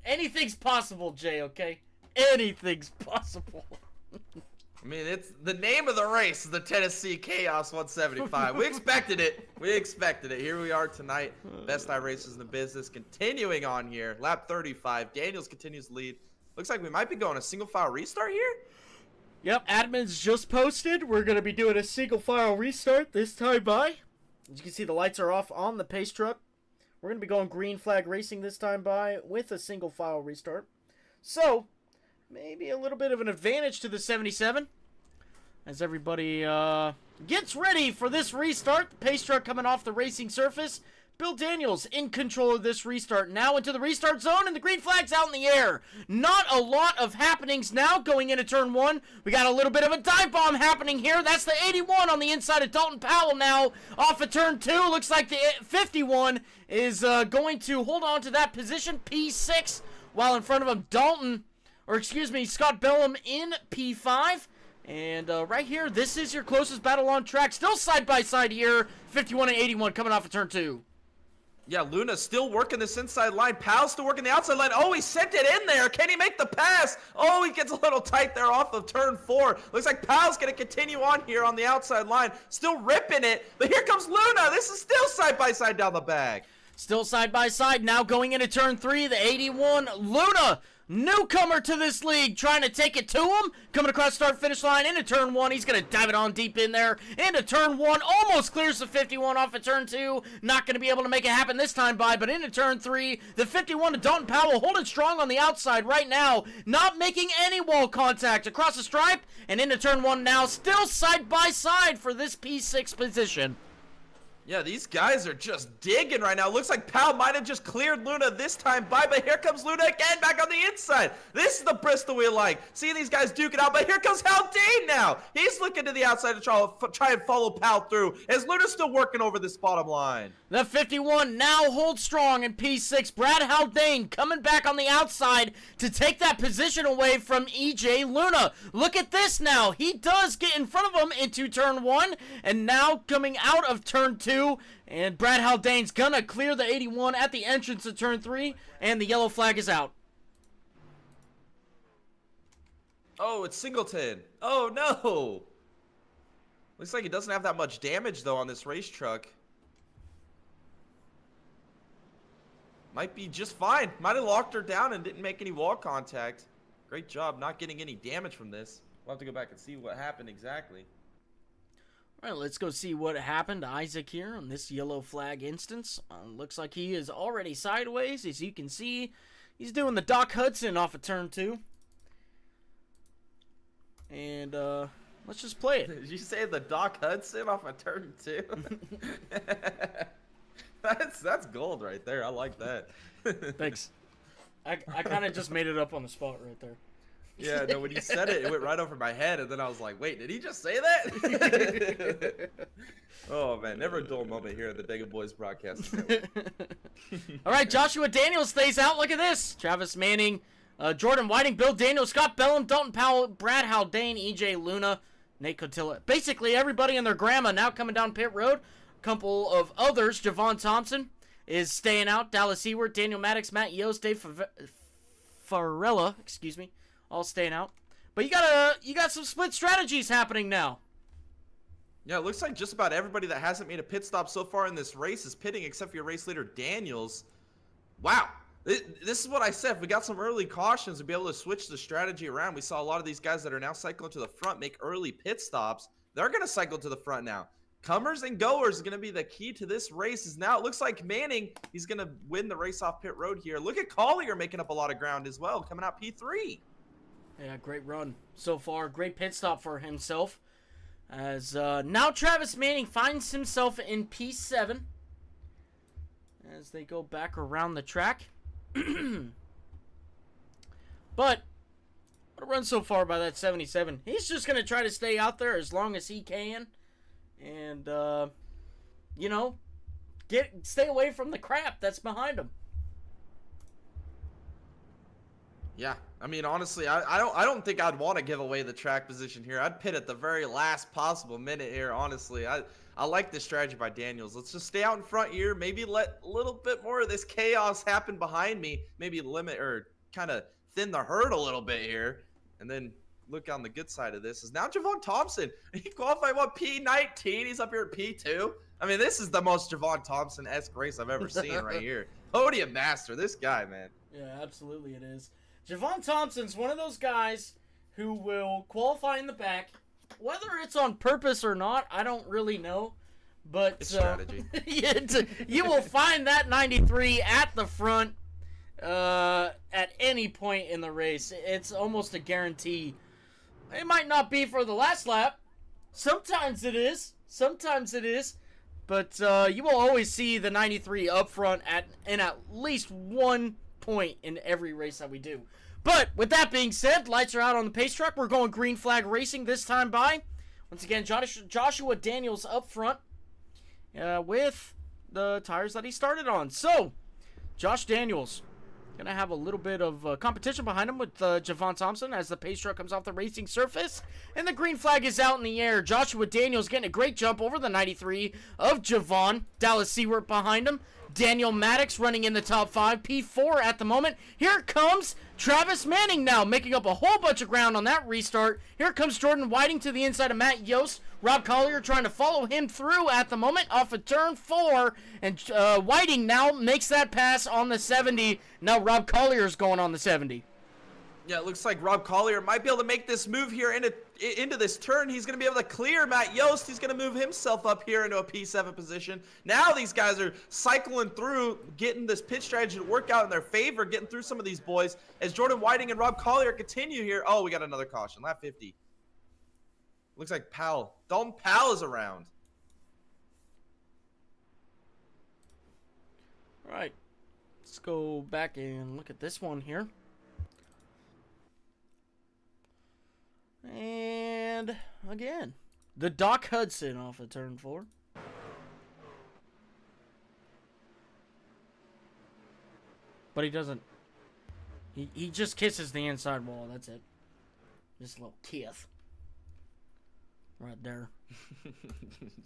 Anything's possible, Jay, okay? Anything's possible. I mean, it's the name of the race is the Tennessee Chaos 175. We expected it. Here we are tonight. Best iRaces in the business. Continuing on here. Lap 35. Daniels continues to lead. Looks like we might be going a single file restart here. Yep, admins just posted. We're going to be doing a single file restart this time by. As you can see, the lights are off on the pace truck. We're going to be going green flag racing this time by with a single file restart. So, maybe a little bit of an advantage to the 77 as everybody gets ready for this restart. The pace truck coming off the racing surface. Bill Daniels in control of this restart now into the restart zone, and the green flag's out in the air. Not a lot of happenings now going into turn 1. We got a little bit of a dive bomb happening here. That's the 81 on the inside of Dalton Powell now off of turn 2. Looks like the 51 is going to hold on to that position, P6, while in front of him Scott Bellum in P5. And right here, this is your closest battle on track. Still side by side here, 51 and 81 coming off of turn 2. Yeah, Luna's still working this inside line. Powell's still working the outside line. Oh, he sent it in there. Can he make the pass? Oh, he gets a little tight there off of turn 4. Looks like Powell's going to continue on here on the outside line. Still ripping it. But here comes Luna. This is still side by side down the bag. Still side by side. Now going into turn 3, the 81. Luna, newcomer to this league, trying to take it to him. Coming across start finish line into turn 1. He's going to dive it on deep in there. Into turn 1. Almost clears the 51 off of turn 2. Not going to be able to make it happen this time by, but into turn 3. The 51 to Dalton Powell holding strong on the outside right now. Not making any wall contact across the stripe. And into turn 1 now. Still side by side for this P6 position. Yeah, these guys are just digging right now. Looks like Powell might have just cleared Luna this time by, but here comes Luna again back on the inside. This is the Bristol we like. See these guys duke it out, but here comes Haldane now. He's looking to the outside to try and follow Powell through as Luna's still working over this bottom line. The 51 now holds strong in P6. Brad Haldane coming back on the outside to take that position away from EJ Luna. Look at this now. He does get in front of him into turn 1, and now coming out of turn 2. And Brad Haldane's gonna clear the 81 at the entrance of turn 3, and the yellow flag is out. Oh, it's Singleton. Oh, no. Looks like he doesn't have that much damage, though, on this race truck. Might be just fine. Might have locked her down and didn't make any wall contact. Great job not getting any damage from this. We'll have to go back and see what happened exactly. All right, let's go see what happened to Isaac here on this yellow flag instance. Looks like he is already sideways. As you can see, he's doing the Doc Hudson off of turn 2. And let's just play it. Did you say the Doc Hudson off of turn 2? That's gold right there. I like that. Thanks. I kind of just made it up on the spot right there. Yeah, no, when you said it, it went right over my head, and then I was like, wait, did he just say that? Oh, man, never a dull moment here at the Dega Boys broadcast. All right, Joshua Daniels stays out. Look at this. Travis Manning, Jordan Whiting, Bill Daniels, Scott Bellum, Dalton Powell, Brad Haldane, EJ Luna, Nate Cotilla. Basically, everybody and their grandma now coming down pit road. A couple of others, Javon Thompson is staying out. Dallas Ewert, Daniel Maddox, Matt Yost, Dave Farella, excuse me. All staying out. But you got some split strategies happening now. Yeah, it looks like just about everybody that hasn't made a pit stop so far in this race is pitting except for your race leader Daniels. Wow. This is what I said. If we got some early cautions to be able to switch the strategy around. We saw a lot of these guys that are now cycling to the front make early pit stops. They're going to cycle to the front now. Comers and goers is going to be the key to this race. Is now it looks like Manning, he's going to win the race off pit road here. Look at Collier making up a lot of ground as well, coming out P3. Yeah, great run so far. Great pit stop for himself. As now Travis Manning finds himself in P7. As they go back around the track. But what a run so far by that 77. He's just going to try to stay out there as long as he can. And, you know, stay away from the crap that's behind him. Yeah, I mean, honestly, I don't think I'd want to give away the track position here. I'd pit at the very last possible minute here, honestly. I like this strategy by Daniels. Let's just stay out in front here. Maybe let a little bit more of this chaos happen behind me. Maybe limit or kind of thin the herd a little bit here. And then look on the good side of this is now Javon Thompson. He qualified, what, P19? He's up here at P2. I mean, this is the most Javon Thompson-esque race I've ever seen right here. Podium master, this guy, man. Yeah, absolutely it is. Javon Thompson's one of those guys who will qualify in the back. Whether it's on purpose or not, I don't really know. But it's strategy. You will find that 93 at the front at any point in the race. It's almost a guarantee. It might not be for the last lap. Sometimes it is. But you will always see the 93 up front in at least one point in every race that we do. But with that being said, lights are out on the pace truck. We're going green flag racing this time by. Once again, Joshua Daniels up front with the tires that he started on. So, Josh Daniels going to have a little bit of competition behind him with Javon Thompson as the pace truck comes off the racing surface. And the green flag is out in the air. Joshua Daniels getting a great jump over the 93 of Javon. Dallas Seward behind him. Daniel Maddox running in the top 5. P4 at the moment. Here comes Travis Manning now, making up a whole bunch of ground on that restart. Here comes Jordan Whiting to the inside of Matt Yost. Rob Collier trying to follow him through at the moment off of turn 4. And Whiting now makes that pass on the 70. Now Rob Collier's going on the 70. Yeah, it looks like Rob Collier might be able to make this move here into this turn. He's going to be able to clear Matt Yost. He's going to move himself up here into a P7 position. Now these guys are cycling through, getting this pit strategy to work out in their favor, getting through some of these boys as Jordan Whiting and Rob Collier continue here. Oh, we got another caution. Lap 50. Looks like Dalton Powell is around. All right. Let's go back and look at this one here. And again, the Doc Hudson off of turn 4. But he doesn't. He just kisses the inside wall. That's it. Just a little kiss. Right there.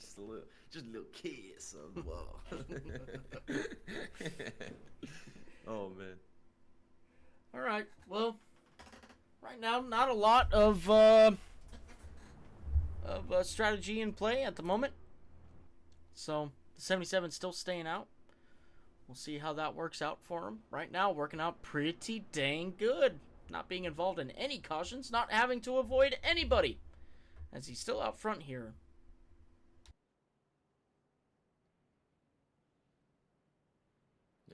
just a little kiss on the wall. Oh man. All right. Well, right now, not a lot of strategy in play at the moment. So the 77's still staying out. We'll see how that works out for him. Right now, working out pretty dang good. Not being involved in any cautions, not having to avoid anybody, as he's still out front here.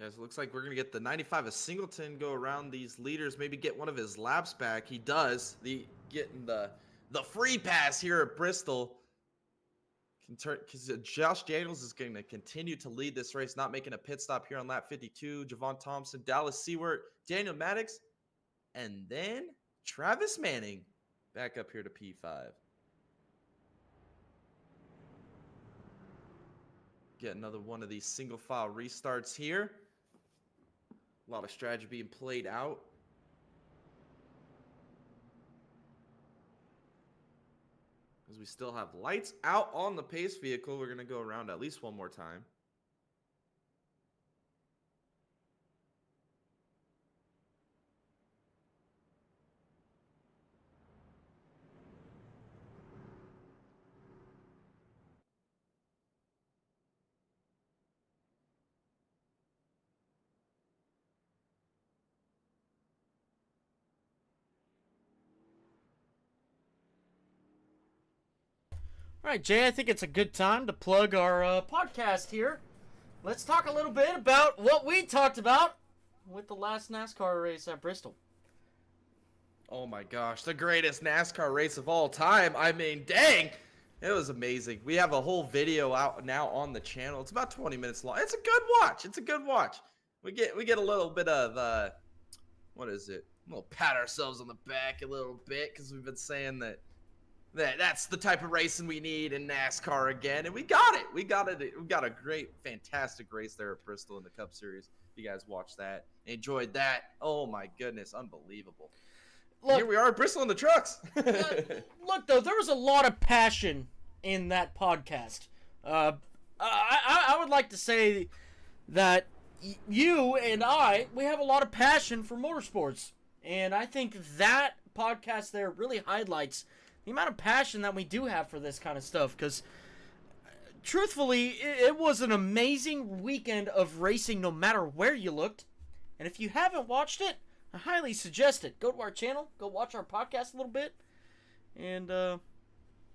Yes, it looks like we're going to get the 95 of Singleton go around these leaders, maybe get one of his laps back. He does. Getting the free pass here at Bristol. Because Josh Daniels is going to continue to lead this race, not making a pit stop here on lap 52. Javon Thompson, Dallas Seward, Daniel Maddox, and then Travis Manning back up here to P5. Get another one of these single file restarts here. A lot of strategy being played out. As we still have lights out on the pace vehicle, we're going to go around at least one more time. All right, Jay, I think it's a good time to plug our podcast here. Let's talk a little bit about what we talked about with the last NASCAR race at Bristol. Oh my gosh, the greatest NASCAR race of all time. I mean, dang, it was amazing. We have a whole video out now on the channel. It's about 20 minutes long. It's a good watch. We get a little bit of what is it? We'll pat ourselves on the back a little bit because we've been saying that's the type of racing we need in NASCAR again, and we got it. We got a great, fantastic race there at Bristol in the Cup Series. You guys watched that, enjoyed that. Oh my goodness, unbelievable. Look, here we are at Bristol in the trucks. Look, though, there was a lot of passion in that podcast. I would like to say that you and we have a lot of passion for motorsports. And I think that podcast there really highlights the amount of passion that we do have for this kind of stuff. Because, truthfully, it was an amazing weekend of racing no matter where you looked. And if you haven't watched it, I highly suggest it. Go to our channel, go watch our podcast a little bit, and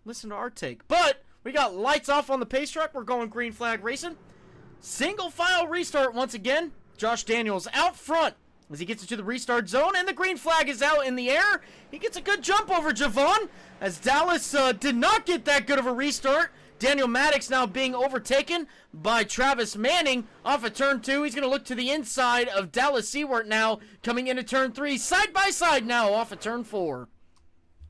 listen to our take. But we got lights off on the pace truck. We're going green flag racing. Single file restart once again. Josh Daniels out front as he gets into the restart zone, and the green flag is out in the air. He gets a good jump over Javon, as Dallas did not get that good of a restart. Daniel Maddox now being overtaken by Travis Manning off of turn 2. He's going to look to the inside of Dallas Seward now, coming into turn 3, side by side now off of turn 4.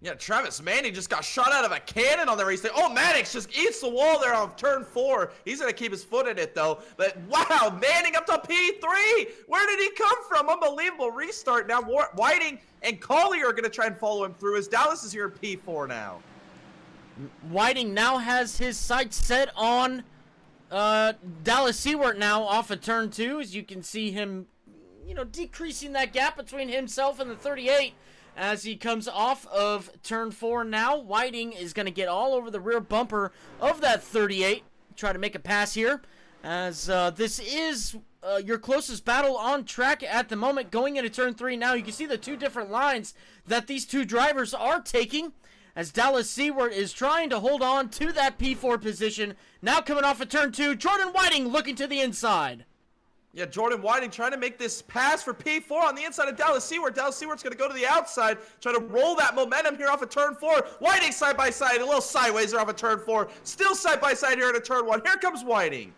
Yeah, Travis Manning just got shot out of a cannon on the race. Oh, Maddox just eats the wall there on turn 4. He's going to keep his foot in it, though. But, wow, Manning up to P3. Where did he come from? Unbelievable restart. Now, Whiting and Collier are going to try and follow him through as Dallas is here at P4 now. Whiting now has his sights set on Dallas Seward now off of turn 2. As you can see him, decreasing that gap between himself and the 38. As he comes off of turn 4 now, Whiting is going to get all over the rear bumper of that 38. Try to make a pass here, as this is your closest battle on track at the moment. Going into turn 3 now, you can see the two different lines that these two drivers are taking, as Dallas Seward is trying to hold on to that P4 position. Now coming off of turn 2, Jordan Whiting looking to the inside. Yeah, Jordan Whiting trying to make this pass for P4 on the inside of Dallas Seward. Dallas Seward's going to go to the outside, try to roll that momentum here off of turn 4. Whiting side by side, a little sideways there off of turn 4. Still side by side here at turn 1. Here comes Whiting.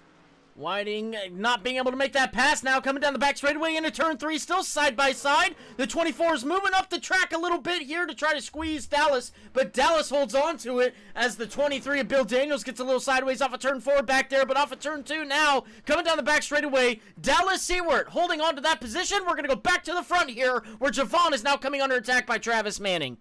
Whiting not being able to make that pass now, coming down the back straightaway into turn 3, still side by side. The 24 is moving up the track a little bit here to try to squeeze Dallas, but Dallas holds on to it as the 23 of Bill Daniels gets a little sideways off of turn 4 back there, but off of turn 2 now, coming down the back straightaway, Dallas Seward holding on to that position. We're going to go back to the front here, where Javon is now coming under attack by Travis Manning.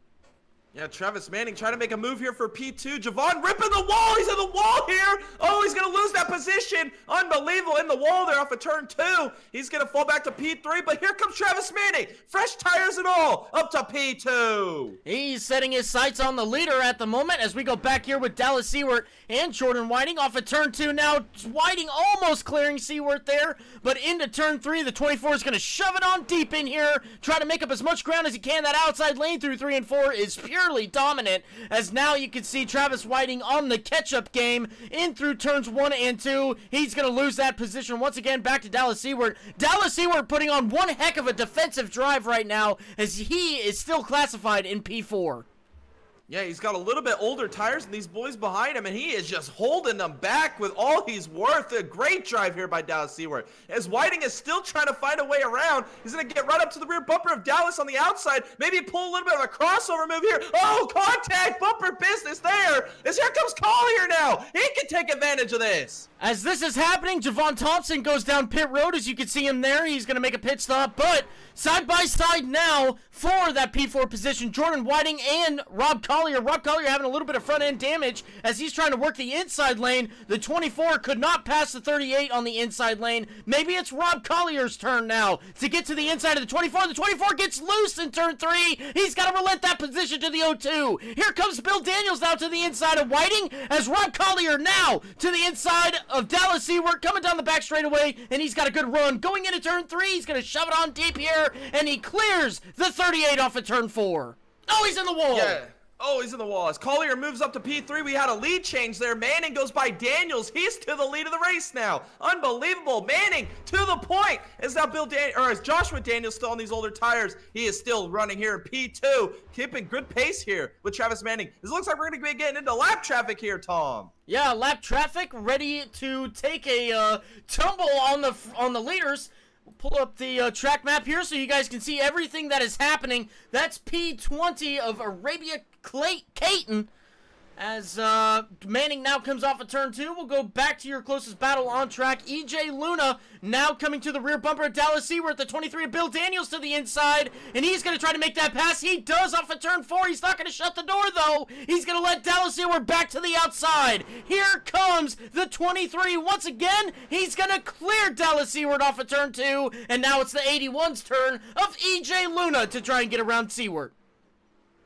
Yeah, Travis Manning trying to make a move here for P2. Javon ripping the wall. He's in the wall here. Oh, he's going to lose that position. Unbelievable. In the wall there off of turn 2. He's going to fall back to P3, but here comes Travis Manning. Fresh tires and all. Up to P2. He's setting his sights on the leader at the moment as we go back here with Dallas Seward and Jordan Whiting off of turn 2 now. Whiting almost clearing Seward there, but into turn 3, the 24 is going to shove it on deep in here. Try to make up as much ground as he can. That outside lane through 3 and 4 is purely dominant, as now you can see Travis Whiting on the catch-up game in through turns 1 and 2. He's going to lose that position once again back to Dallas Seward. Dallas Seward putting on one heck of a defensive drive right now, as he is still classified in P4. Yeah, he's got a little bit older tires than these boys behind him, and he is just holding them back with all he's worth. A great drive here by Dallas Seward. As Whiting is still trying to find a way around, he's going to get right up to the rear bumper of Dallas on the outside. Maybe pull a little bit of a crossover move here. Oh, contact, bumper business there. As here comes Collier now. He can take advantage of this. As this is happening, Javon Thompson goes down pit road. As you can see him there, he's going to make a pit stop, but side by side now for that P4 position, Jordan Whiting and Rob Collier. Rob Collier having a little bit of front end damage as he's trying to work the inside lane. The 24 could not pass the 38 on the inside lane. Maybe it's Rob Collier's turn now to get to the inside of the 24. The 24 gets loose in turn 3. He's got to relent that position to the 0-2. Here comes Bill Daniels now to the inside of Whiting, as Rob Collier now to the inside of Dallas Seward, coming down the back straightaway, and he's got a good run. Going into turn 3, he's going to shove it on deep here, and he clears the 38 off of turn 4. Oh, he's in the wall. Yeah. Oh, he's in the wall. As Collier moves up to P3, we had a lead change there. Manning goes by Daniels. He's to the lead of the race now. Unbelievable. Manning to the point. As now as Joshua Daniels still on these older tires, he is still running here in P2. Keeping good pace here with Travis Manning. It looks like we're going to be getting into lap traffic here, Tom. Yeah, lap traffic ready to take a tumble on the leaders. We'll pull up the track map here so you guys can see everything that is happening. That's P20 of Arabia Caton. As Manning now comes off of turn 2, we'll go back to your closest battle on track. EJ Luna now coming to the rear bumper of Dallas Seward, the 23 of Bill Daniels to the inside, and he's going to try to make that pass. He does off of turn 4. He's not going to shut the door, though. He's going to let Dallas Seward back to the outside. Here comes the 23 once again. He's going to clear Dallas Seward off of turn 2, and now it's the 81's turn of EJ Luna to try and get around Seward.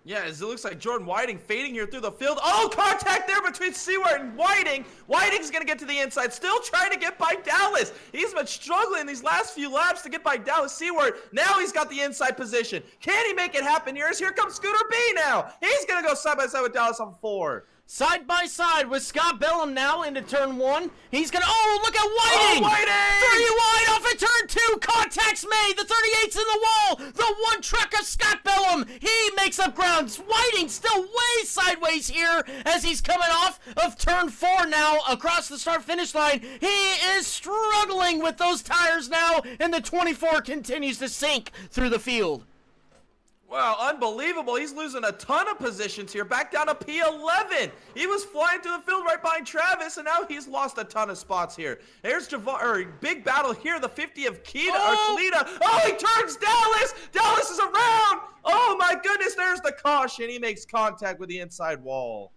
Yeah, as it looks like Jordan Whiting fading here through the field. Oh, contact there between Seward and Whiting. Whiting's going to get to the inside, still trying to get by Dallas. He's been struggling these last few laps to get by Dallas Seward. Now he's got the inside position. Can he make it happen here? As here comes Scooter B now. He's going to go side by side with Dallas on 4. Side by side with Scott Bellum now into turn 1. He's gonna, oh, look at Whiting! Oh, Whiting! 30 wide off at turn 2. Contact's made. The 38's in the wall. The one truck of Scott Bellum. He makes up ground. Whiting still way sideways here as he's coming off of turn 4 now across the start-finish line. He is struggling with those tires now, and the 24 continues to sink through the field. Wow, unbelievable. He's losing a ton of positions here. Back down to P11. He was flying through the field right behind Travis, and now he's lost a ton of spots here. There's big battle here. The 50 of Kalita. Oh, he turns Dallas. Dallas is around. Oh, my goodness. There's the caution. He makes contact with the inside wall.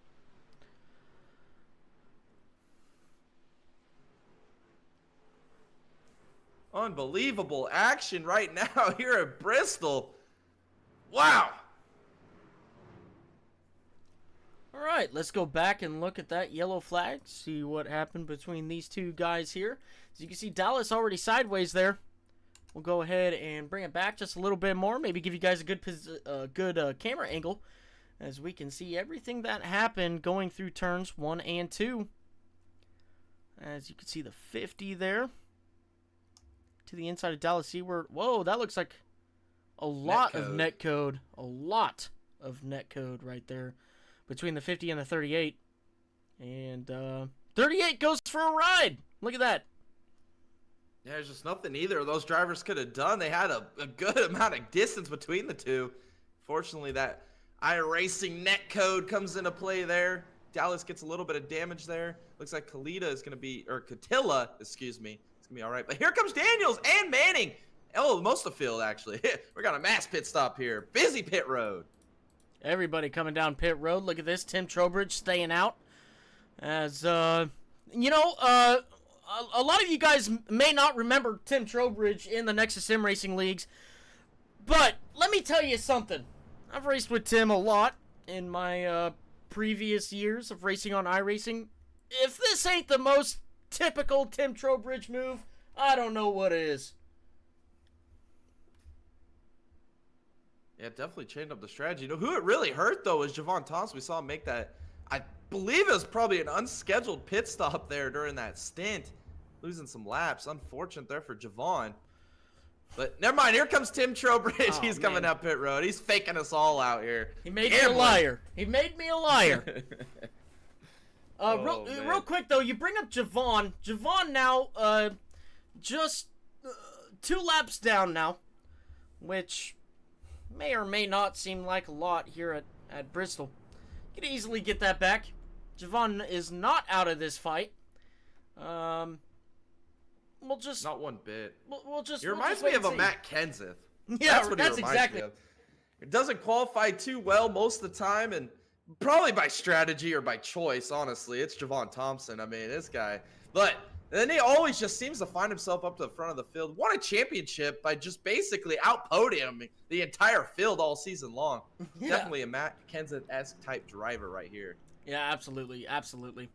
Unbelievable action right now here at Bristol. Wow. All right, let's go back and look at that yellow flag, see what happened between these two guys here. As you can see, Dallas already sideways there. We'll go ahead and bring it back just a little bit more, maybe give you guys a good camera angle, as we can see everything that happened going through turns 1 and 2. As you can see the 50 there to the inside of Dallas Seward. Whoa, that looks like a lot of netcode. A lot of netcode right there between the 50 and the 38. And 38 goes for a ride. Look at that. Yeah, there's just nothing either of those drivers could have done. They had a good amount of distance between the two. Fortunately, that iRacing netcode comes into play there. Dallas gets a little bit of damage there. Looks like Kalita is going to be, or Katilla, excuse me. It's going to be all right. But here comes Daniels and Manning. Oh, most of the field, actually. We got a mass pit stop here. Busy pit road. Everybody coming down pit road. Look at this. Tim Trowbridge staying out. As, a lot of you guys may not remember Tim Trowbridge in the Nexus Sim Racing Leagues. But let me tell you something. I've raced with Tim a lot in my previous years of racing on iRacing. If this ain't the most typical Tim Trowbridge move, I don't know what is. Yeah, definitely changed up the strategy. You know, who it really hurt, though, is Javon Thompson. We saw him make that, I believe it was probably an unscheduled pit stop there during that stint. Losing some laps. Unfortunate there for Javon. But never mind. Here comes Tim Trowbridge. Oh, He's coming up pit road. He's faking us all out here. He made me a liar. He made me a liar. Real quick, though, you bring up Javon. Javon now just 2 laps down now, which may or may not seem like a lot here at Bristol. You can easily get that back. Javon is not out of this fight. We'll just... Not one bit. We'll just... He reminds me of a Matt Kenseth. Yeah, that's what he reminds exactly. me of. It doesn't qualify too well most of the time, and probably by strategy or by choice, honestly. It's Javon Thompson. I mean, this guy. But then he always just seems to find himself up to the front of the field. Won a championship by just basically out-podiuming the entire field all season long. Yeah. Definitely a Matt Kenseth-esque type driver right here. Yeah, absolutely. Absolutely.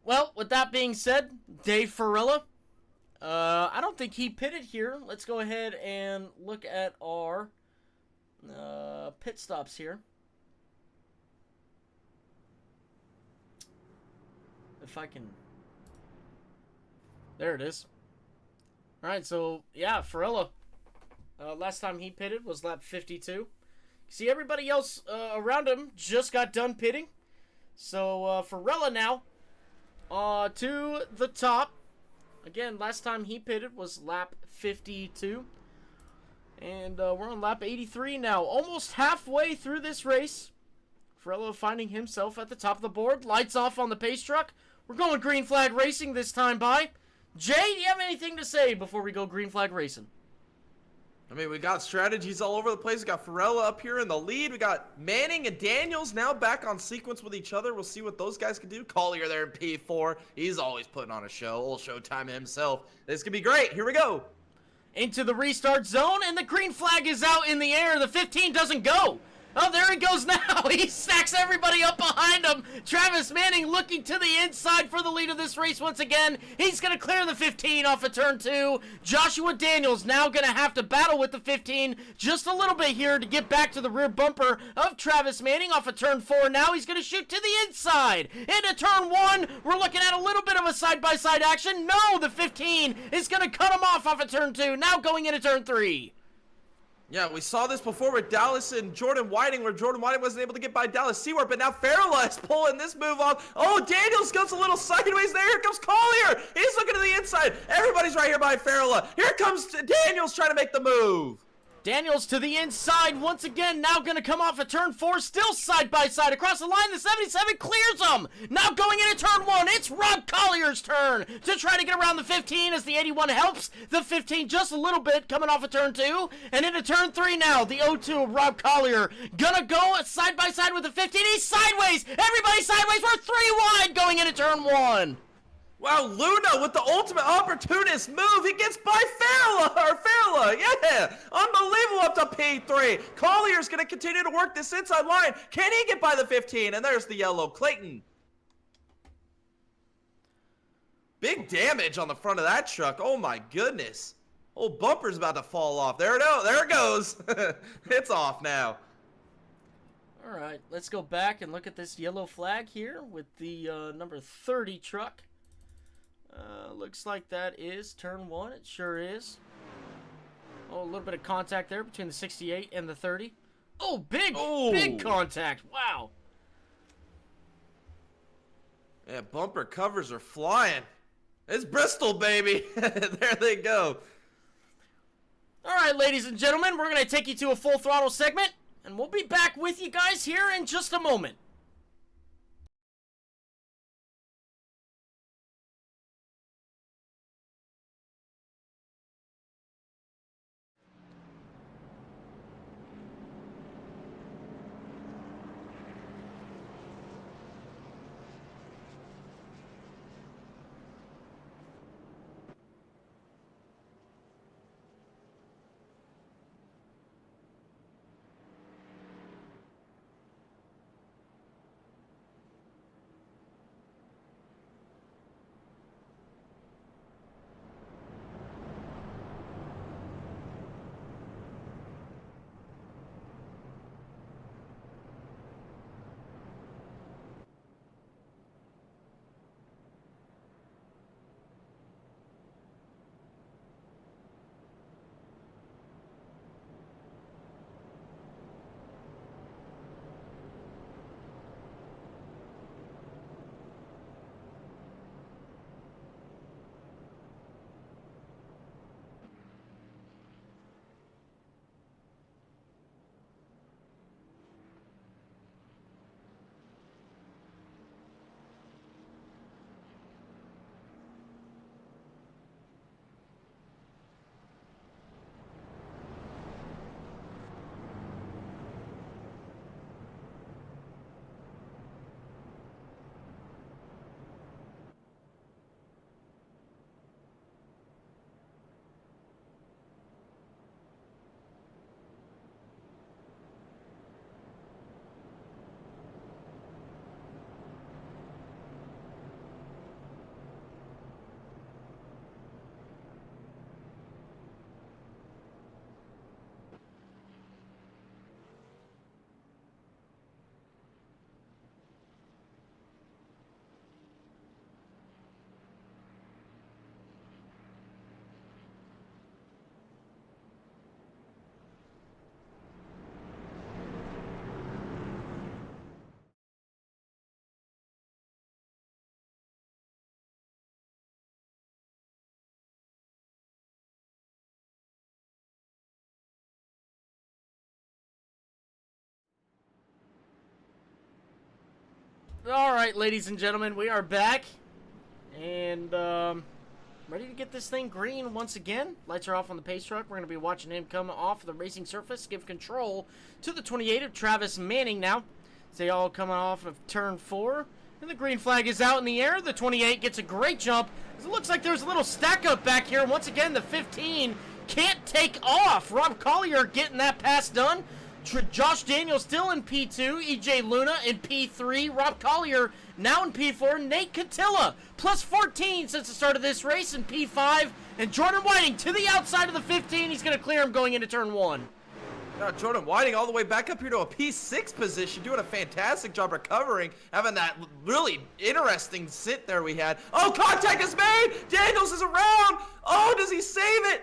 Well, with that being said, Dave Farilla, I don't think he pitted here. Let's go ahead and look at our pit stops here. If I can... There it is. Alright, so, yeah, Farilla. Last time he pitted was lap 52. See, everybody else around him just got done pitting. So, Farilla now to the top. Again, last time he pitted was lap 52. And we're on lap 83 now. Almost halfway through this race. Farello finding himself at the top of the board. Lights off on the pace truck. We're going green flag racing this time by. Jay, do you have anything to say before we go green flag racing? I mean, we got strategies all over the place. We got Farella up here in the lead. We got Manning and Daniels now back on sequence with each other. We'll see what those guys can do. Collier there in P4. He's always putting on a show. Old Showtime himself. This could be great. Here we go. Into the restart zone, and the green flag is out in the air. The 15 doesn't go. Oh, there he goes now. He stacks everybody up behind him. Travis Manning looking to the inside for the lead of this race once again. He's going to clear the 15 off of turn 2. Joshua Daniels now going to have to battle with the 15 just a little bit here to get back to the rear bumper of Travis Manning off of turn 4. Now he's going to shoot to the inside. Into turn 1, we're looking at a little bit of a side-by-side action. No, the 15 is going to cut him off of turn 2. Now going into turn 3. Yeah, we saw this before with Dallas and Jordan Whiting, where Jordan Whiting wasn't able to get by Dallas Seward, but now Farrella is pulling this move off. Oh, Daniels goes a little sideways there. Here comes Collier. He's looking to the inside. Everybody's right here by Farrella. Here comes Daniels trying to make the move. Daniels to the inside once again, now going to come off of turn 4, still side by side across the line. The 77 clears him. Now going into turn 1, it's Rob Collier's turn to try to get around the 15 as the 81 helps the 15 just a little bit coming off of turn 2. And into turn 3 now, the 0-2 of Rob Collier gonna go side by side with the 15. He's sideways. Everybody sideways. We're 3 wide going into turn 1. Wow, Luna with the ultimate opportunist move. He gets by Farrella. Yeah, unbelievable up to P3. Collier's going to continue to work this inside line. Can he get by the 15? And there's the yellow. Clayton. Big damage on the front of that truck. Oh, my goodness. Old bumper's about to fall off. There it goes. It's off now. All right, let's go back and look at this yellow flag here with the number 30 truck. Looks like that is turn 1. It sure is. Oh, a little bit of contact there between the 68 and the 30. Oh, big contact. Wow. Yeah, bumper covers are flying. It's Bristol, baby. There they go. All right, ladies and gentlemen, we're going to take you to a full throttle segment, and we'll be back with you guys here in just a moment. All right, ladies and gentlemen, we are back. And, ready to get this thing green once again. Lights are off on the pace truck. We're going to be watching him come off the racing surface. Give control to the 28 of Travis Manning now. They all coming off of turn 4. And the green flag is out in the air. The 28 gets a great jump. It looks like there's a little stack up back here. Once again, the 15 can't take off. Rob Collier getting that pass done. Josh Daniels still in P2. EJ Luna in P3. Rob Collier now in P4. Nate Catilla plus 14 since the start of this race in P5. And Jordan Whiting to the outside of the 15. He's going to clear him going into turn 1. Now, Jordan Whiting all the way back up here to a P6 position, doing a fantastic job recovering, having that really interesting sit there we had. Oh, contact is made! Daniels is around! Oh, does he save it?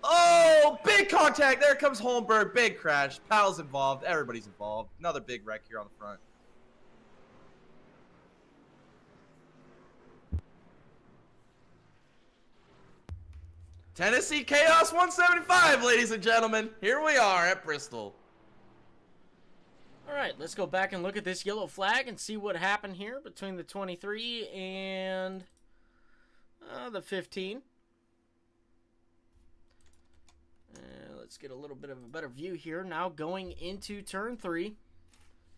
Oh, big contact. There comes Holmberg. Big crash. Powell's involved. Everybody's involved. Another big wreck here on the front. Tennessee Chaos 175, ladies and gentlemen. Here we are at Bristol. All right, let's go back and look at this yellow flag and see what happened here between the 23 and the 15. Let's get a little bit of a better view here. Now going into turn 3.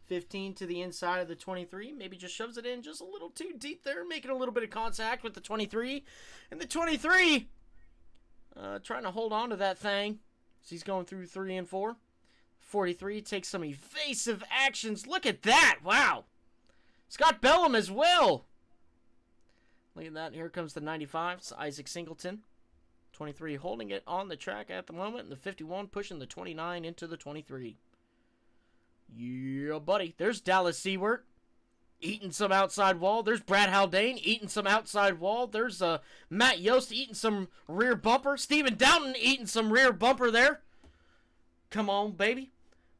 15 to the inside of the 23. Maybe just shoves it in just a little too deep there, making a little bit of contact with the 23. And the 23... trying to hold on to that thing. So he's going through 3 and 4. 43 takes some evasive actions. Look at that. Wow. Scott Bellum as well. Look at that. Here comes the 95. It's Isaac Singleton. 23 holding it on the track at the moment. And the 51 pushing the 29 into the 23. Yeah, buddy. There's Dallas Seward. Eating some outside wall. There's Brad Haldane eating some outside wall. There's Matt Yost eating some rear bumper. Steven Downton eating some rear bumper there. Come on, baby.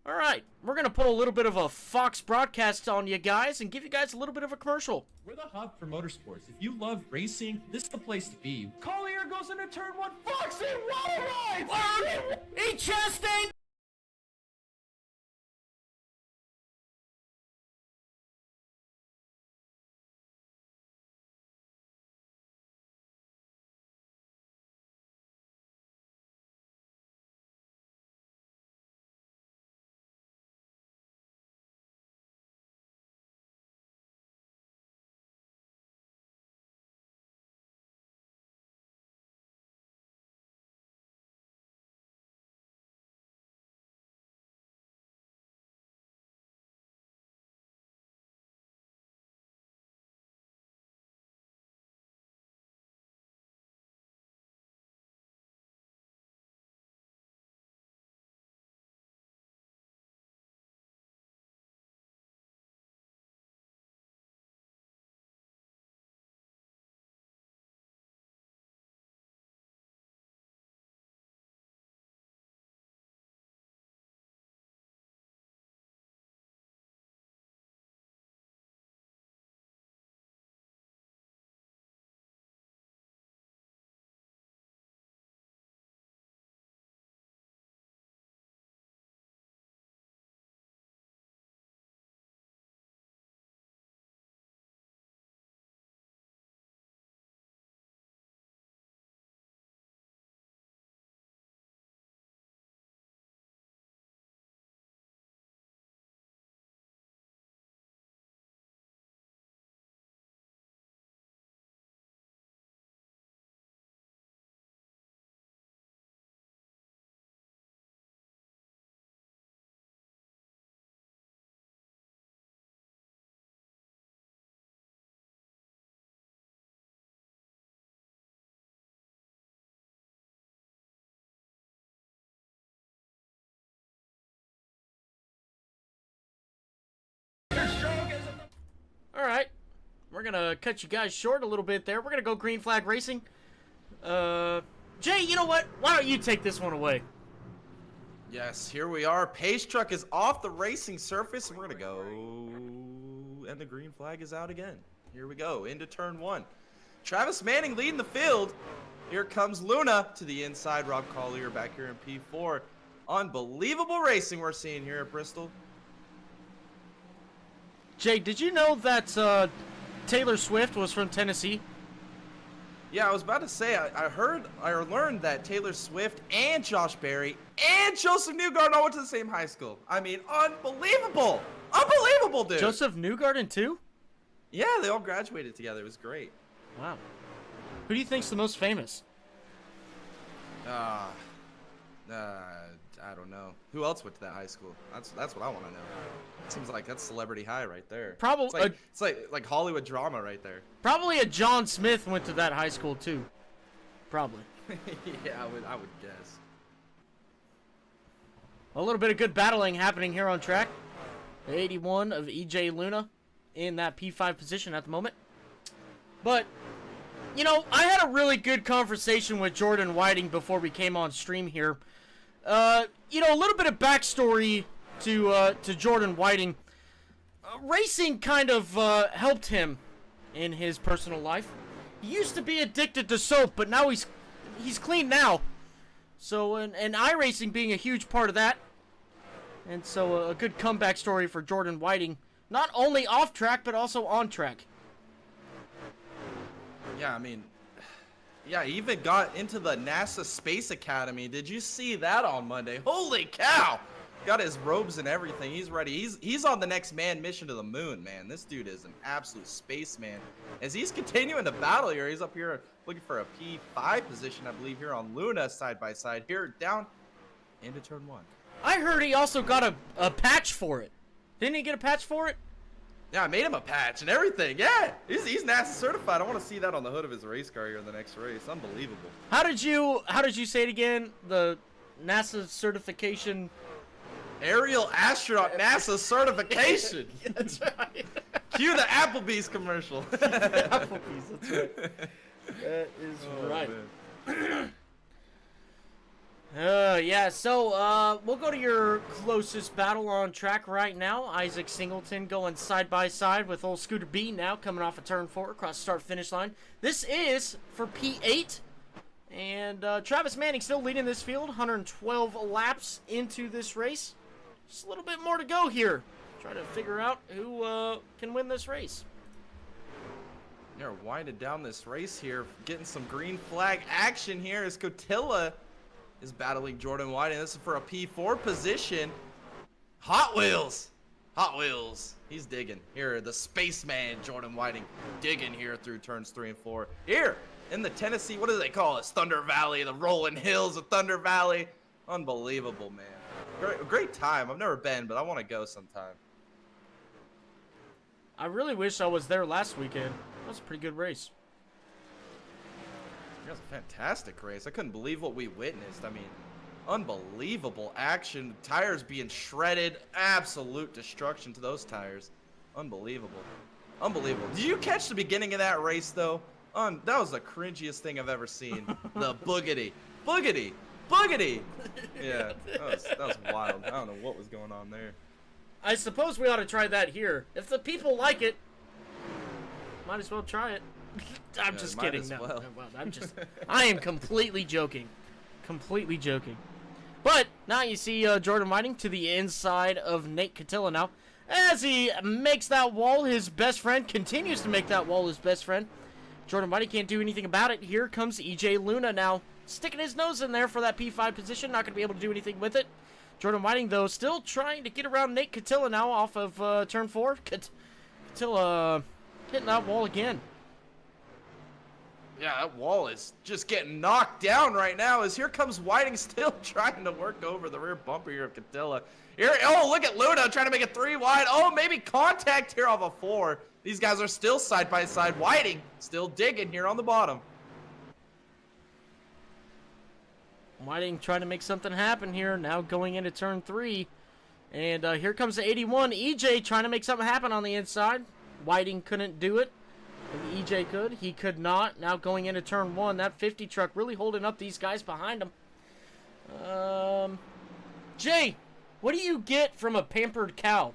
All right, we're going to put a little bit of a Fox broadcast on you guys and give you guys a little bit of a commercial. We're the hub for motorsports. If you love racing, this is the place to be. Collier goes into turn 1. Foxy wall rides! Eat Chastain! All right, we're going to cut you guys short a little bit there. We're going to go green flag racing. Jay, you know what? Why don't you take this one away? Yes, here we are. Pace truck is off the racing surface. We're going to go. And the green flag is out again. Here we go. Into turn 1. Travis Manning leading the field. Here comes Luna to the inside. Rob Collier back here in P4. Unbelievable racing we're seeing here at Bristol. Jay, did you know that Taylor Swift was from Tennessee? Yeah, I was about to say, I learned that Taylor Swift and Josh Berry and Joseph Newgarden all went to the same high school. I mean, unbelievable. Unbelievable, dude. Joseph Newgarden, too? Yeah, they all graduated together. It was great. Wow. Who do you think's the most famous? I don't know. Who else went to that high school? That's what I want to know. Seems like that's celebrity high right there. Probably. It's like Hollywood drama right there. Probably a John Smith went to that high school too. Probably. Yeah, I would guess. A little bit of good battling happening here on track. The 81 of EJ Luna in that P5 position at the moment. But, you know, I had a really good conversation with Jordan Whiting before we came on stream here. You know, a little bit of backstory to Jordan Whiting. Racing kind of helped him in his personal life. He used to be addicted to soap, but now he's clean now. So, and iRacing being a huge part of that. And so a good comeback story for Jordan Whiting. Not only off track, but also on track. Yeah, I mean, yeah, he even got into the NASA Space Academy. Did you see that on Monday? Holy cow! Got his robes and everything. He's ready. He's on the next manned mission to the moon, man. This dude is an absolute spaceman. As he's continuing to battle here, he's up here looking for a P5 position, I believe, here on Luna side by side. Here, down into turn 1. I heard he also got a patch for it. Didn't he get a patch for it? Yeah, I made him a patch and everything. Yeah, he's NASA certified. I want to see that on the hood of his race car here in the next race. Unbelievable. How did you say it again? The NASA certification. Aerial astronaut NASA certification. That's right. Cue the Applebee's commercial. Applebee's, that's right. That is right. Yeah, so we'll go to your closest battle on track right now. Isaac Singleton going side by side with old Scooter B now coming off a turn 4 across the start finish line. This is for P8. And Travis Manning still leading this field, 112 laps into this race. Just a little bit more to go here. Try to figure out who can win this race. They're winding down this race here, getting some green flag action here as Cotilla is battling Jordan Whiting. This is for a P4 position. Hot Wheels. He's digging. Here, the spaceman Jordan Whiting digging here through turns 3 and 4. Here in the Tennessee, what do they call it? Thunder Valley, the rolling hills of Thunder Valley. Unbelievable, man. Great time. I've never been, but I want to go sometime. I really wish I was there last weekend. That was a pretty good race. It was a fantastic race. I couldn't believe what we witnessed. I mean, unbelievable action. Tires being shredded. Absolute destruction to those tires. Unbelievable. Unbelievable. Did you catch the beginning of that race, though? That was the cringiest thing I've ever seen. The boogity. Boogity. Boogity. Yeah, that was wild. I don't know what was going on there. I suppose we ought to try that here. If the people like it, might as well try it. I'm just kidding. No, well, I am completely joking. Completely joking. But now you see Jordan Whiting to the inside of Nate Cotilla now. As he makes that wall his best friend, continues to make that wall his best friend. Jordan Whiting can't do anything about it. Here comes EJ Luna now, sticking his nose in there for that P5 position. Not going to be able to do anything with it. Jordan Whiting, though, still trying to get around Nate Cotilla now off of turn 4. Cotilla hitting that wall again. Yeah, that wall is just getting knocked down right now as here comes Whiting still trying to work over the rear bumper here of Cotilla. Here, oh, look at Luna trying to make it 3 wide. Oh, maybe contact here off a 4. These guys are still side by side. Whiting still digging here on the bottom. Whiting trying to make something happen here. Now going into turn 3. And here comes the 81. EJ trying to make something happen on the inside. Whiting couldn't do it. Maybe EJ could. He could not. Now going into turn 1. That 50 truck really holding up these guys behind him. Jay, what do you get from a pampered cow?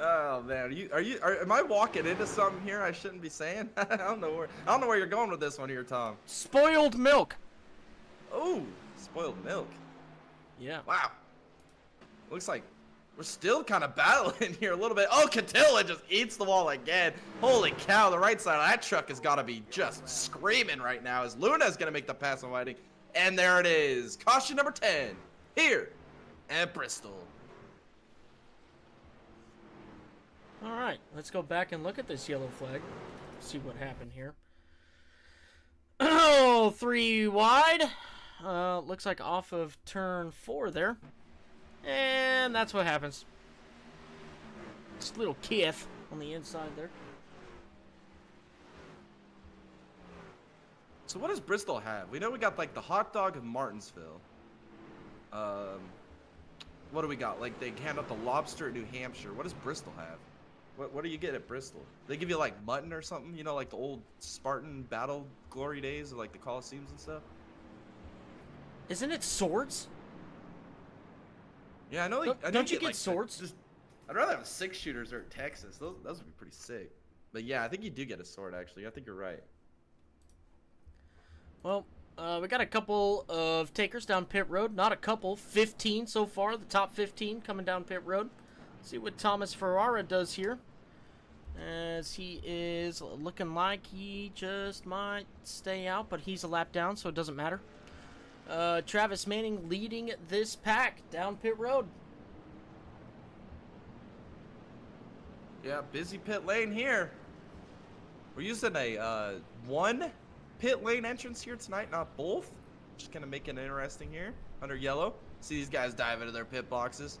Oh man, am I walking into something here I shouldn't be saying? I don't know where you're going with this one here, Tom. Spoiled milk. Oh, spoiled milk. Yeah. Wow. Looks like We're still kind of battling here a little bit. Oh, Catilla just eats the wall again. Holy cow, the right side of that truck has got to be just screaming right now as Luna's going to make the pass on Whiting. And there it is. Caution number 10 here at Bristol. All right, let's go back and look at this yellow flag. See what happened here. Oh, 3 wide. Looks like off of turn 4 there. And that's what happens. Just a little kiff on the inside there. So what does Bristol have? We know we got like the hot dog of Martinsville. What do we got? Like they hand out the lobster at New Hampshire. What does Bristol have? What do you get at Bristol? They give you like mutton or something? You know, like the old Spartan battle glory days of like the Colosseums and stuff? Isn't it swords? Yeah, I know. Don't you get swords? I'd rather have 6-shooters or Texas. Those would be pretty sick. But yeah, I think you do get a sword actually. I think you're right. Well, we got a couple of takers down pit road. Not a couple, 15 so far. The top 15 coming down pit road. Let's see what Thomas Ferrara does here, as he is looking like he just might stay out, but he's a lap down, so it doesn't matter. Travis Manning leading this pack down pit road. Yeah, busy pit lane here. We're using a one pit lane entrance here tonight, not both. Just gonna make it interesting here under yellow. See these guys dive into their pit boxes.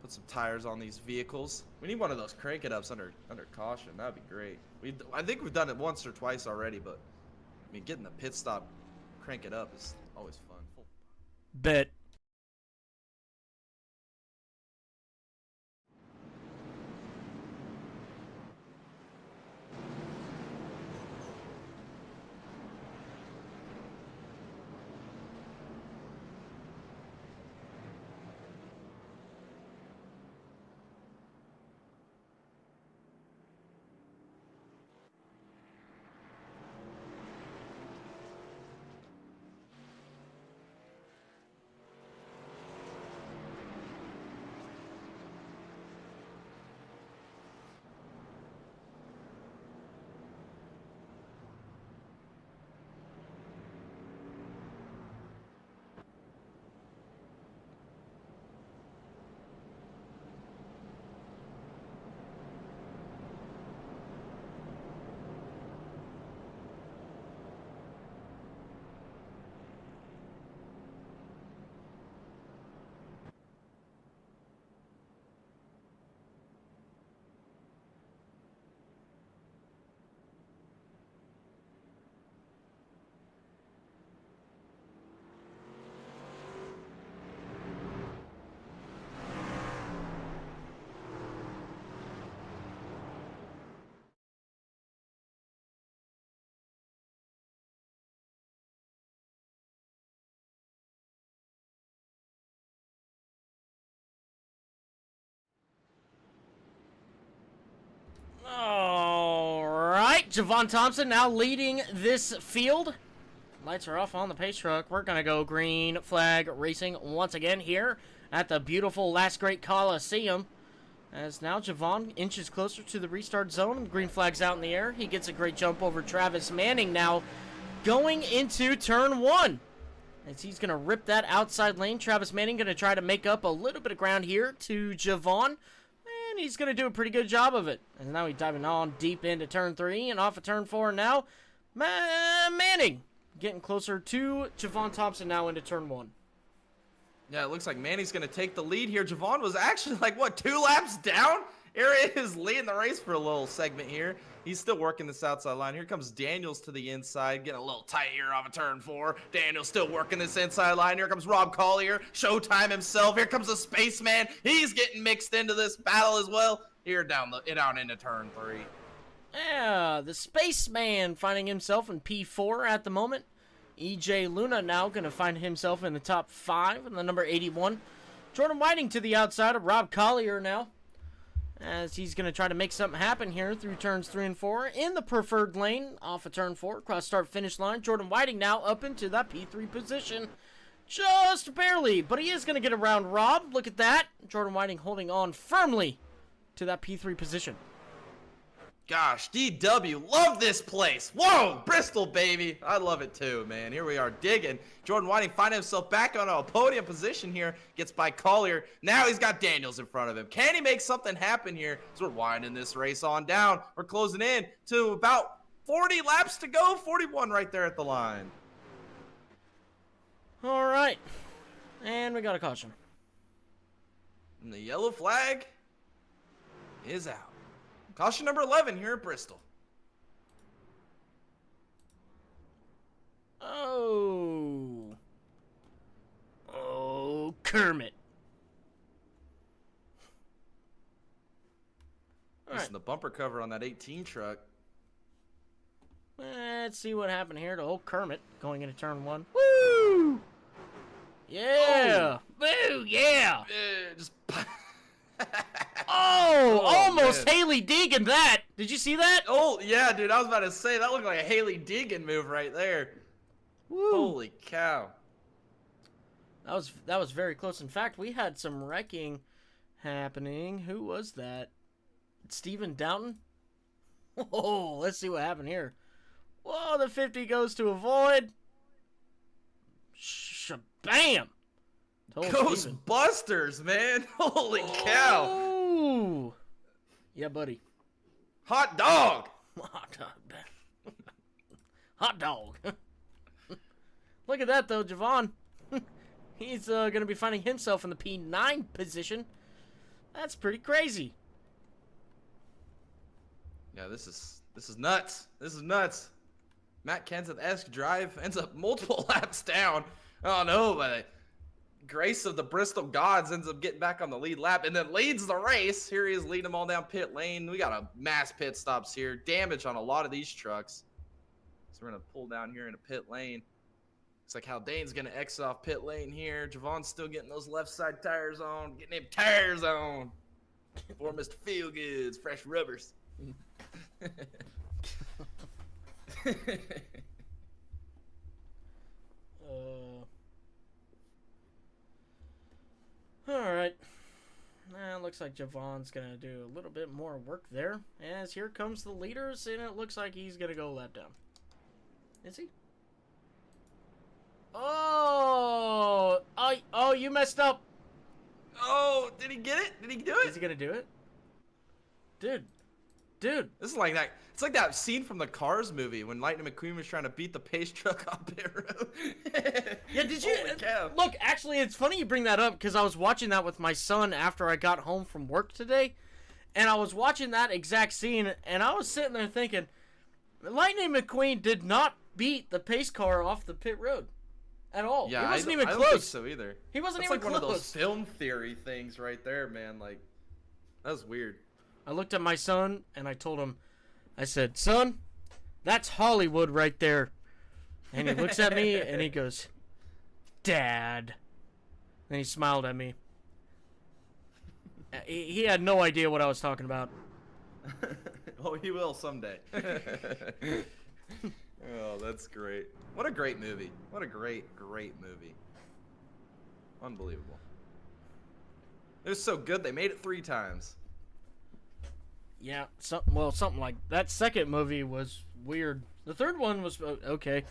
Put some tires on these vehicles. We need one of those crank it ups under caution. That'd be great. I think we've done it once or twice already, but I mean, getting the pit stop, crank it up is always fun. Bet. All right, Javon Thompson now leading this field. Lights are off on the pace truck. We're going to go green flag racing once again here at the beautiful Last Great Coliseum. As now Javon inches closer to the restart zone. And the green flag's out in the air. He gets a great jump over Travis Manning now going into turn 1. As he's going to rip that outside lane. Travis Manning going to try to make up a little bit of ground here to Javon. And he's going to do a pretty good job of it. And now he's diving on deep into turn 3 and off of turn 4 now. Manning getting closer to Javon Thompson now into turn 1. Yeah, it looks like Manny's going to take the lead here. Javon was actually like, what, 2 laps down? Here he is leading the race for a little segment here. He's still working this outside line. Here comes Daniels to the inside, getting a little tight here off of turn 4. Daniels still working this inside line. Here comes Rob Collier, Showtime himself. Here comes the Spaceman. He's getting mixed into this battle as well. Here down into turn 3. Yeah, the Spaceman finding himself in P4 at the moment. EJ Luna now going to find himself in the top 5 in the number 81. Jordan Whiting to the outside of Rob Collier now, as he's going to try to make something happen here through turns 3 and 4 in the preferred lane off of turn 4. Cross start finish line. Jordan Whiting now up into that P3 position. Just barely, but he is going to get around Rob. Look at that. Jordan Whiting holding on firmly to that P3 position. Gosh, DW, love this place. Whoa, Bristol, baby. I love it too, man. Here we are digging. Jordan Whiting finding himself back on a podium position here. Gets by Collier. Now he's got Daniels in front of him. Can he make something happen here? So we're winding this race on down. We're closing in to about 40 laps to go. 41 right there at the line. All right. And we got a caution. And the yellow flag is out. Caution number 11 here at Bristol. Oh. Oh, Kermit. All Listen, right. the bumper cover on that 18 truck. Let's see what happened here to old Kermit going into turn 1. Woo! Yeah. Boo, yeah. Just Oh, almost man. Haley Deegan that. Did you see that? Oh, yeah, dude. I was about to say, that looked like a Haley Deegan move right there. Woo. Holy cow. That was very close. In fact, we had some wrecking happening. Who was that? Stephen Downton? Whoa, let's see what happened here. Whoa, the 50 goes to avoid. Shabam! Ghostbusters, man. Holy cow. Oh! Yeah, buddy. Hot dog. Hot dog. Hot dog. Look at that, though, Javon. He's going to be finding himself in the P9 position. That's pretty crazy. Yeah, this is nuts. This is nuts. Matt Kenseth-esque drive ends up multiple laps down. Oh no, but grace of the Bristol gods ends up getting back on the lead lap and then leads the race. Here he is leading them all down pit lane. We got a mass pit stops here. Damage on a lot of these trucks. So we're going to pull down here into pit lane. Looks like Haldane's going to exit off pit lane here. Javon's still getting those left side tires on. Getting them tires on. For Mr. Feelgood's fresh rubbers. Alright. Looks like Javon's going to do a little bit more work there. As here comes the leaders, and it looks like he's going to go lap down. Is he? Oh! Oh, you messed up! Oh, did he get it? Did he do it? Is he going to do it? Dude. This is like that. It's like that scene from the Cars movie when Lightning McQueen was trying to beat the pace truck on pit road. Yeah, did you? Holy cow. Look, actually, it's funny you bring that up because I was watching that with my son after I got home from work today, and I was watching that exact scene, and I was sitting there thinking, Lightning McQueen did not beat the pace car off the pit road at all. Yeah, he wasn't even I close. don't think so either. He wasn't That's even like close. one of those film theory things right there, man. Like, that's weird. I looked at my son and I told him, I said, son, that's Hollywood right there. And he looks at me and he goes, Dad. And he smiled at me. He had no idea what I was talking about. Oh, he will someday. Oh, that's great. What a great movie. What a great movie. Unbelievable. It was so good they made it 3 times. Yeah, something like that. Second movie was weird. The third one was okay.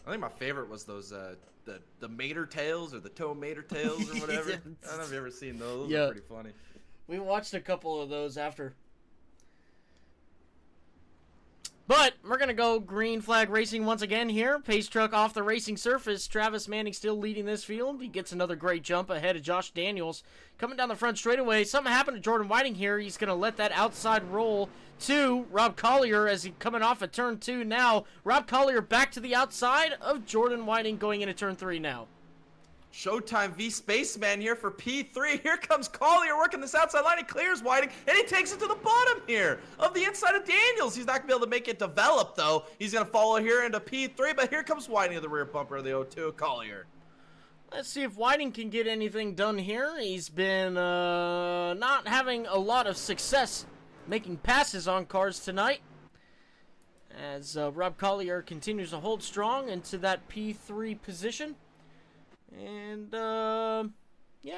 I think my favorite was those the Mater Tails or the Tomater Tails or whatever. I don't know if you've ever seen those. Those are pretty funny. We watched a couple of those after. But we're going to go green flag racing once again here. Pace truck off the racing surface. Travis Manning still leading this field. He gets another great jump ahead of Josh Daniels. Coming down the front straightaway. Something happened to Jordan Whiting here. He's going to let that outside roll to Rob Collier as he coming off at turn 2 now. Rob Collier back to the outside of Jordan Whiting going into turn 3 now. Showtime v Spaceman here for P3. Here comes Collier working this outside line. He clears Whiting, and he takes it to the bottom here of the inside of Daniels. He's not going to be able to make it develop, though. He's going to follow here into P3, but here comes Whiting of the rear bumper of the O2. Collier. Let's see if Whiting can get anything done here. He's been not having a lot of success making passes on cars tonight. As Rob Collier continues to hold strong into that P3 position.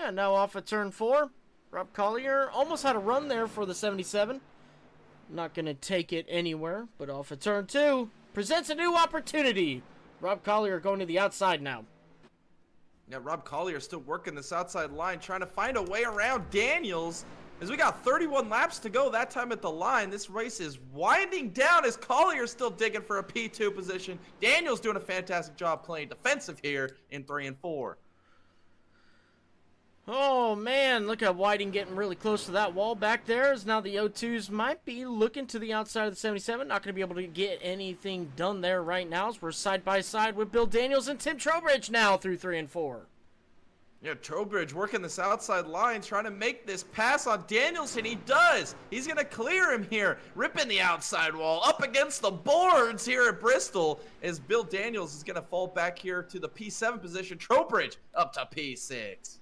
And now off of turn 4. Rob Collier almost had a run there for the 77. Not going to take it anywhere, but off of turn 2. Presents a new opportunity. Rob Collier going to the outside now. Yeah, Rob Collier still working this outside line, trying to find a way around Daniels. As we got 31 laps to go that time at the line, this race is winding down as Collier's still digging for a P2 position. Daniels doing a fantastic job playing defensive here in 3 and 4. Oh, man, look at Whiting getting really close to that wall back there. As now the O2s might be looking to the outside of the 77. Not going to be able to get anything done there right now as we're side by side with Bill Daniels and Tim Trowbridge now through 3 and 4. Yeah, Trowbridge working this outside line, trying to make this pass on Daniels, and he does. He's going to clear him here, ripping the outside wall up against the boards here at Bristol, as Bill Daniels is going to fall back here to the P7 position. Trowbridge up to P6.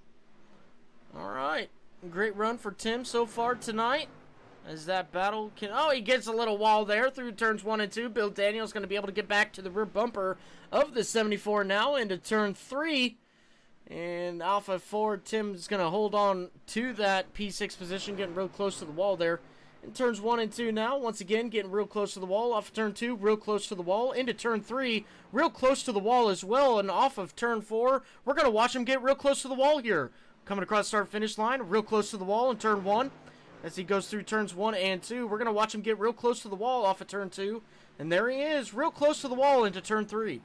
All right. Great run for Tim so far tonight. As that battle can... Oh, he gets a little wall there through turns 1 and 2. Bill Daniels going to be able to get back to the rear bumper of the 74 now into turn 3. And Alpha 4, Tim's going to hold on to that P6 position, getting real close to the wall there. In turns 1 and 2 now, once again, getting real close to the wall. Off of turn 2, real close to the wall. Into turn 3, real close to the wall as well. And off of turn 4, we're going to watch him get real close to the wall here. Coming across start-finish line, real close to the wall in turn 1. As he goes through turns 1 and 2, we're going to watch him get real close to the wall off of turn 2. And there he is, real close to the wall into turn 3.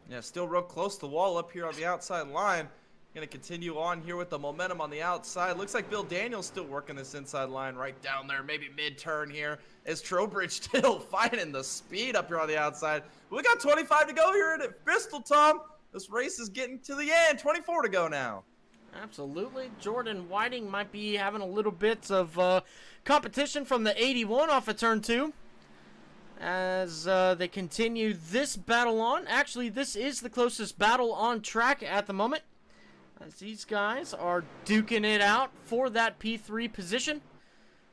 Yeah, still real close to the wall up here on the outside line. Going to continue on here with the momentum on the outside. Looks like Bill Daniels still working this inside line right down there, maybe mid-turn here. As Trowbridge still finding the speed up here on the outside. We got 25 to go here at Bristol, Tom. This race is getting to the end. 24 to go now. Absolutely. Jordan Whiting might be having a little bit of competition from the 81 off of turn 2. As they continue this battle on. Actually, this is the closest battle on track at the moment. As these guys are duking it out for that P3 position.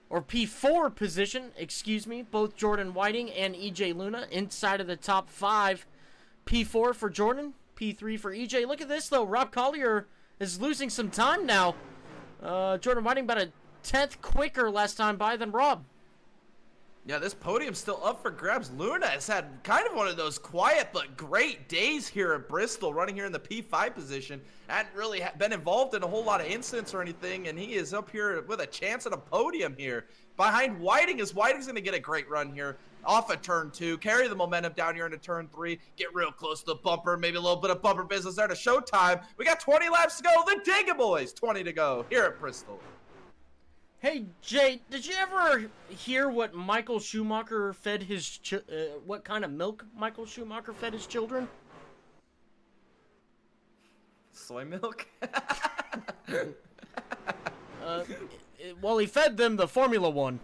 Or P4 position, excuse me. Both Jordan Whiting and EJ Luna inside of the top 5. P4 for Jordan, P3 for EJ. Look at this, though. Rob Collier is losing some time now. Jordan Whiting about a 10th quicker last time by than Rob. Yeah, this podium's still up for grabs. Luna has had kind of one of those quiet but great days here at Bristol, running here in the P5 position. Hadn't really been involved in a whole lot of incidents or anything, and he is up here with a chance at a podium here. Behind Whiting, as Whiting's going to get a great run here off of turn 2, carry the momentum down here into turn 3, get real close to the bumper, maybe a little bit of bumper business there to showtime. We got 20 laps to go. The Digga Boys, 20 to go here at Bristol. Hey, Jay, did you ever hear what Michael Schumacher fed his what kind of milk Michael Schumacher fed his children? Soy milk? Well, he fed them the Formula One.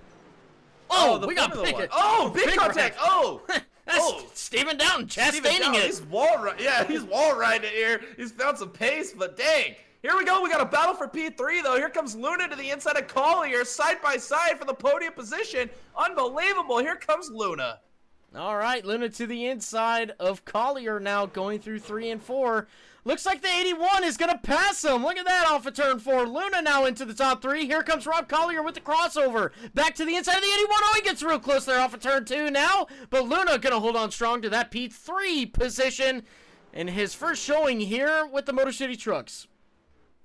Oh, the we got Formula big, One. Oh, big contact. Oh. That's Stephen Down chastaining it. He's he's wall riding it here. He's found some pace, but dang. Here we go. We got a battle for P3, though. Here comes Luna to the inside of Collier, side by side for the podium position. Unbelievable. Here comes Luna. All right, Luna to the inside of Collier now, going through 3 and 4. Looks like the 81 is going to pass him. Look at that off of turn 4. Luna now into the top 3. Here comes Rob Collier with the crossover. Back to the inside of the 81. Oh, he gets real close there off of turn 2 now. But Luna going to hold on strong to that P3 position in his first showing here with the Motor City Trucks.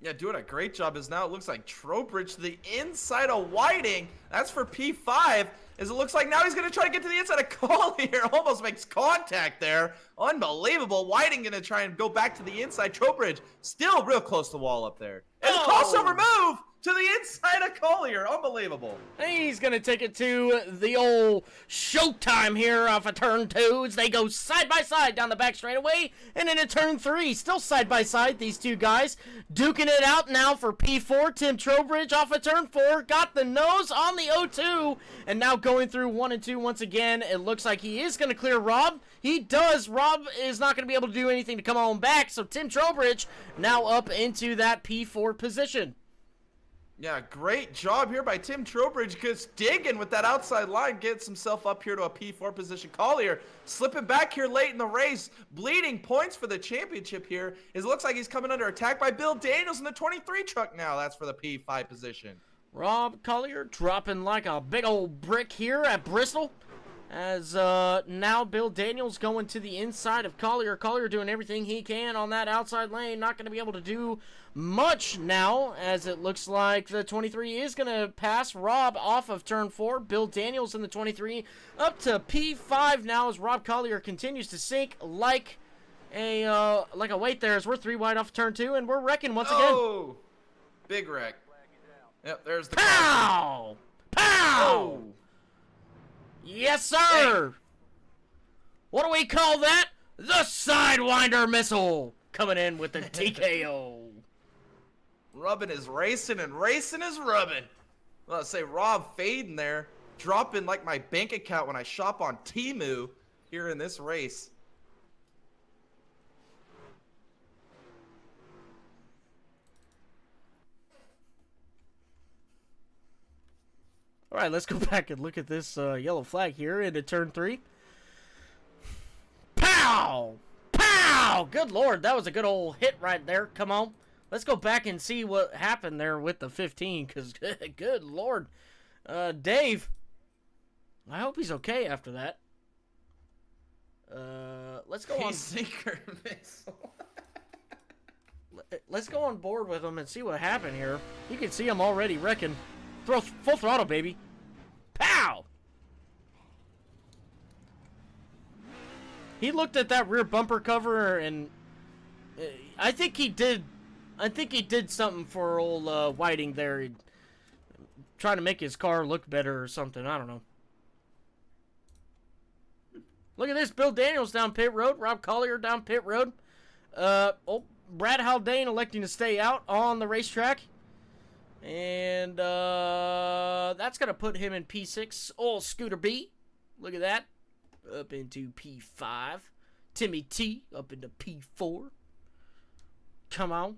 Yeah, doing a great job as now it looks like Trowbridge to the inside of Whiting. That's for P5. As it looks like now he's going to try to get to the inside of Collier. Almost makes contact there. Unbelievable. Whiting going to try and go back to the inside. Trowbridge still real close to the wall up there. And a crossover move to the inside of Collier. Unbelievable. He's going to take it to the old showtime here off of turn 2 as they go side by side down the back straightaway and into turn 3. Still side by side, these two guys duking it out now for P4. Tim Trowbridge off of turn 4. Got the nose on the O2 and now going through 1 and 2 once again. It looks like he is going to clear Rob. He does. Rob is not going to be able to do anything to come on back. So Tim Trowbridge now up into that P4 position. Yeah, great job here by Tim Trowbridge, just digging with that outside line, gets himself up here to a P4 position. Collier slipping back here late in the race, bleeding points for the championship here. It looks like he's coming under attack by Bill Daniels in the 23 truck now. That's for the P5 position. Rob Collier dropping like a big old brick here at Bristol. As now Bill Daniels going to the inside of Collier. Collier doing everything he can on that outside lane. Not going to be able to do much now, as it looks like the 23 is going to pass Rob off of turn 4. Bill Daniels in the 23 up to P5 now as Rob Collier continues to sink like a weight there as we're 3 wide off turn 2, and we're wrecking once again. Oh, big wreck. Yep, there's the Pow! Pow! Oh. Yes, sir! What do we call that? The Sidewinder Missile! Coming in with the TKO. Rubbin is racing and racing is rubbing. Well, let's say Rob fading there, dropping like my bank account when I shop on Temu here in this race. All right, let's go back and look at this yellow flag here into turn 3. Pow! Pow! Good Lord, that was a good old hit right there. Come on. Let's go back and see what happened there with the 15, because good Lord. Dave, I hope he's okay after that. Let's go on. Sinker missile. Let's go on board with him and see what happened here. You can see him already wrecking. Throw full throttle, baby. Pow! He looked at that rear bumper cover, and I think he did something for old Whiting there. Trying to make his car look better or something. I don't know. Look at this. Bill Daniels down pit road. Rob Collier down pit road. Brad Haldane electing to stay out on the racetrack. And that's going to put him in P6. Old Scooter B. Look at that. Up into P5. Timmy T up into P4. Come on.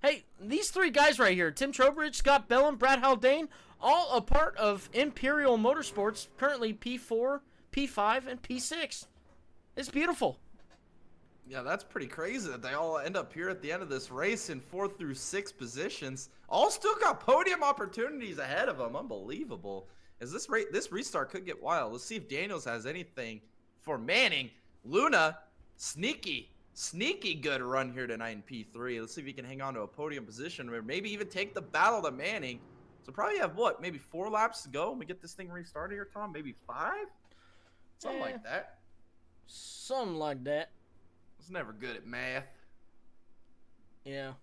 Hey, these 3 guys right here, Tim Trowbridge, Scott Bellum, Brad Haldane, all a part of Imperial Motorsports, currently P4, P5, and P6. It's beautiful. Yeah, that's pretty crazy that they all end up here at the end of this race in 4 through 6 positions. All still got podium opportunities ahead of them. Unbelievable. As this restart could get wild. Let's see if Daniels has anything for Manning. Luna, sneaky good run here tonight in P3. Let's see if he can hang on to a podium position or maybe even take the battle to Manning. So probably have what, maybe 4 laps to go when we get this thing restarted here, Tom? Maybe 5? Something like that. Something like that. I was never good at math. Yeah.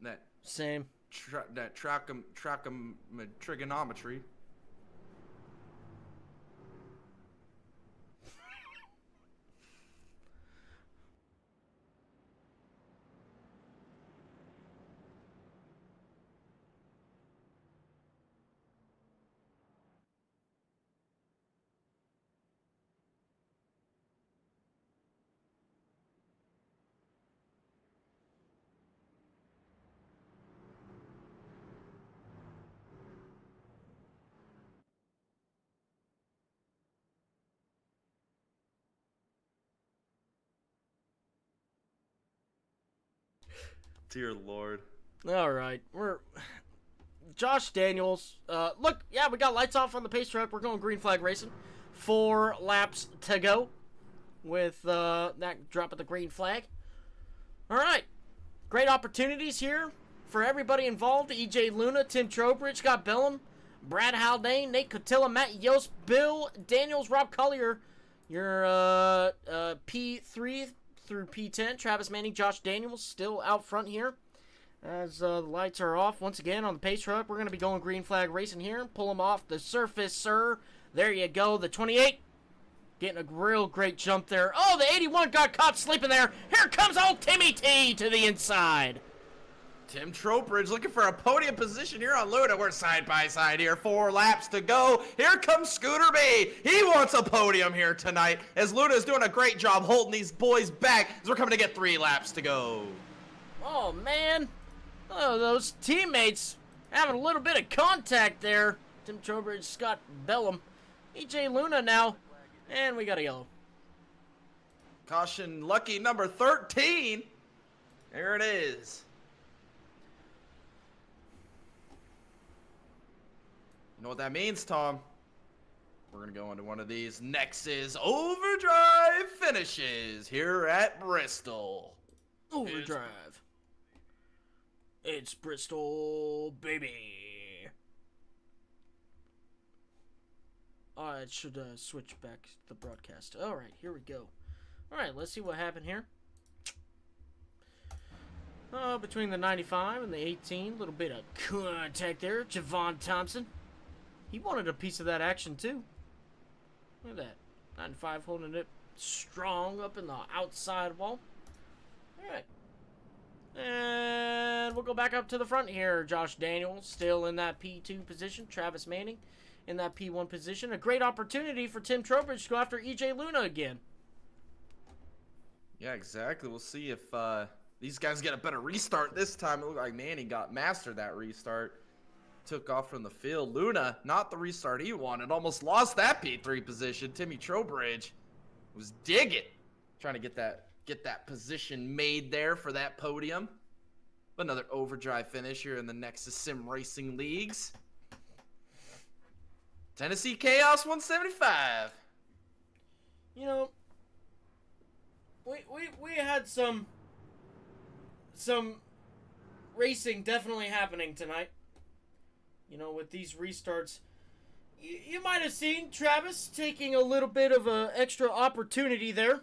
That same. Trigonometry. Dear Lord. All right, we're Josh Daniels. Look, yeah, we got lights off on the pace truck. We're going green flag racing. 4 laps to go with that drop of the green flag. All right, great opportunities here for everybody involved. EJ Luna, Tim Trowbridge, Scott Bellum, Brad Haldane, Nate Cotilla, Matt Yost, Bill Daniels, Rob Collier. Your P3 through P10, Travis Manning, Josh Daniels still out front here. As the lights are off once again on the pace truck, we're going to be going green flag racing here. Pull them off the surface, sir. There you go, the 28. Getting a real great jump there. Oh, the 81 got caught sleeping there. Here comes old Timmy T to the inside. Tim Trowbridge looking for a podium position here on Luna. We're side by side here. 4 laps to go. Here comes Scooter B. He wants a podium here tonight as Luna's doing a great job holding these boys back as we're coming to get 3 laps to go. Oh, man. Oh, those teammates having a little bit of contact there. Tim Trowbridge, Scott Bellum, EJ Luna now, and we got a yellow. Caution, lucky number 13. There it is. You know what that means, Tom? We're going to go into one of these Nexus overdrive finishes here at Bristol. Overdrive. It's Bristol, baby. I should switch back the broadcast. All right, here we go. All right, let's see what happened here. Between the 95 and the 18, a little bit of contact there. Javon Thompson. He wanted a piece of that action, too. Look at that. 95 holding it strong up in the outside wall. All right. And we'll go back up to the front here. Josh Daniels still in that P2 position. Travis Manning in that P1 position. A great opportunity for Tim Trowbridge to go after EJ Luna again. Yeah, exactly. We'll see if these guys get a better restart this time. It looked like Manning got mastered that restart. Took off from the field. Luna, not the restart he wanted. Almost lost that P3 position. Timmy Trowbridge was digging. Trying to get that position made there for that podium. Another overdrive finish here in the Nexus Sim Racing Leagues. Tennessee Chaos 175. You know, we had some racing definitely happening tonight. You know, with these restarts, you might have seen Travis taking a little bit of a extra opportunity there,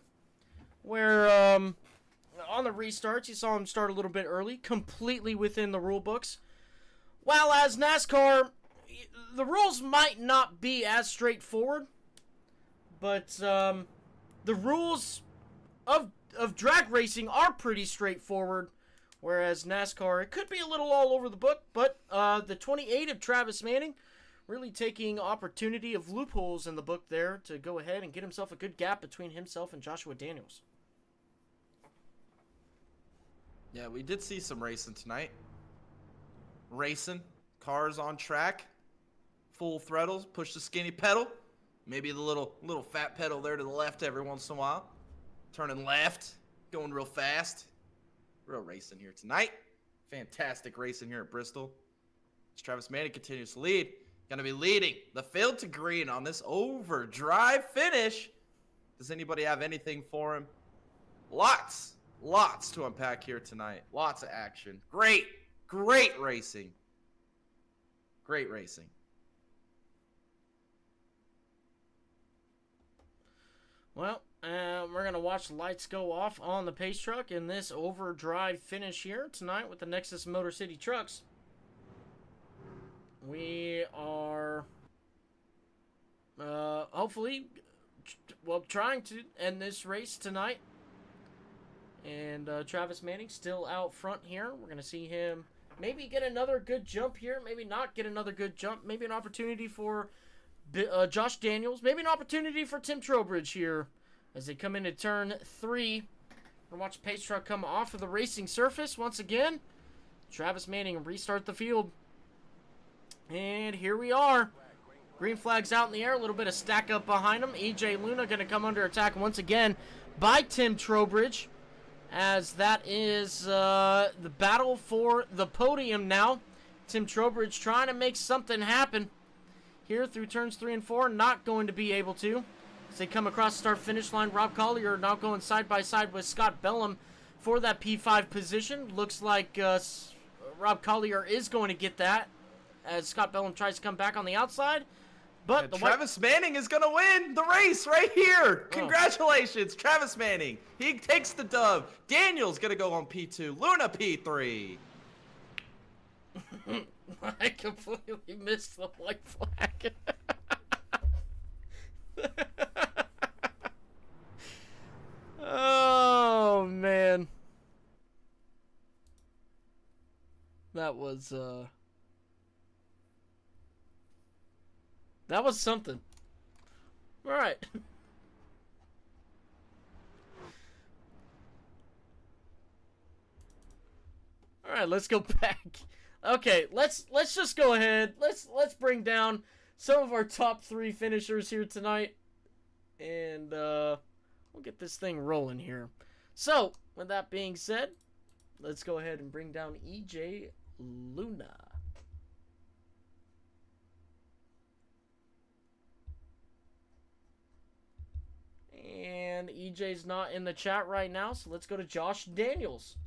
where on the restarts you saw him start a little bit early, completely within the rule books. While as NASCAR, the rules might not be as straightforward, but the rules of drag racing are pretty straightforward. Whereas NASCAR, it could be a little all over the book, but the 28 of Travis Manning really taking opportunity of loopholes in the book there to go ahead and get himself a good gap between himself and Joshua Daniels. Yeah, we did see some racing tonight. Racing, cars on track, full throttles, push the skinny pedal, maybe the little fat pedal there to the left every once in a while. Turning left, going real fast. Real racing here tonight. Fantastic racing here at Bristol. As Travis Manning continues to lead. Going to be leading the field to green on this overdrive finish. Does anybody have anything for him? Lots to unpack here tonight. Lots of action. Great racing. Great racing. Well, we're going to watch lights go off on the pace truck in this overdrive finish here tonight with the Nexus Motor City trucks. We are hopefully trying to end this race tonight. And Travis Manning still out front here. We're going to see him maybe get another good jump here, maybe not get another good jump, maybe an opportunity for Josh Daniels, maybe an opportunity for Tim Trowbridge here as they come into turn 3. We're going to watch the pace truck come off of the racing surface once again. Travis Manning restart the field. And here we are. Green flag's out in the air, a little bit of stack up behind him. EJ Luna going to come under attack once again by Tim Trowbridge, as that is the battle for the podium now. Tim Trowbridge trying to make something happen here through turns 3 and 4, not going to be able to. As they come across the start-finish line, Rob Collier now going side by side with Scott Bellum for that P5 position. Looks like Rob Collier is going to get that as Scott Bellum tries to come back on the outside. But Travis Manning is going to win the race right here. Congratulations, Travis Manning. He takes the dub. Daniel's going to go on P2. Luna P3. I completely missed the white flag. Oh, man. That was something. All right. All right. right, let's go back. Okay, let's just go ahead. Let's bring down some of our top 3 finishers here tonight, and we'll get this thing rolling here. So, with that being said, let's go ahead and bring down EJ Luna. And EJ's not in the chat right now, so let's go to Josh Daniels.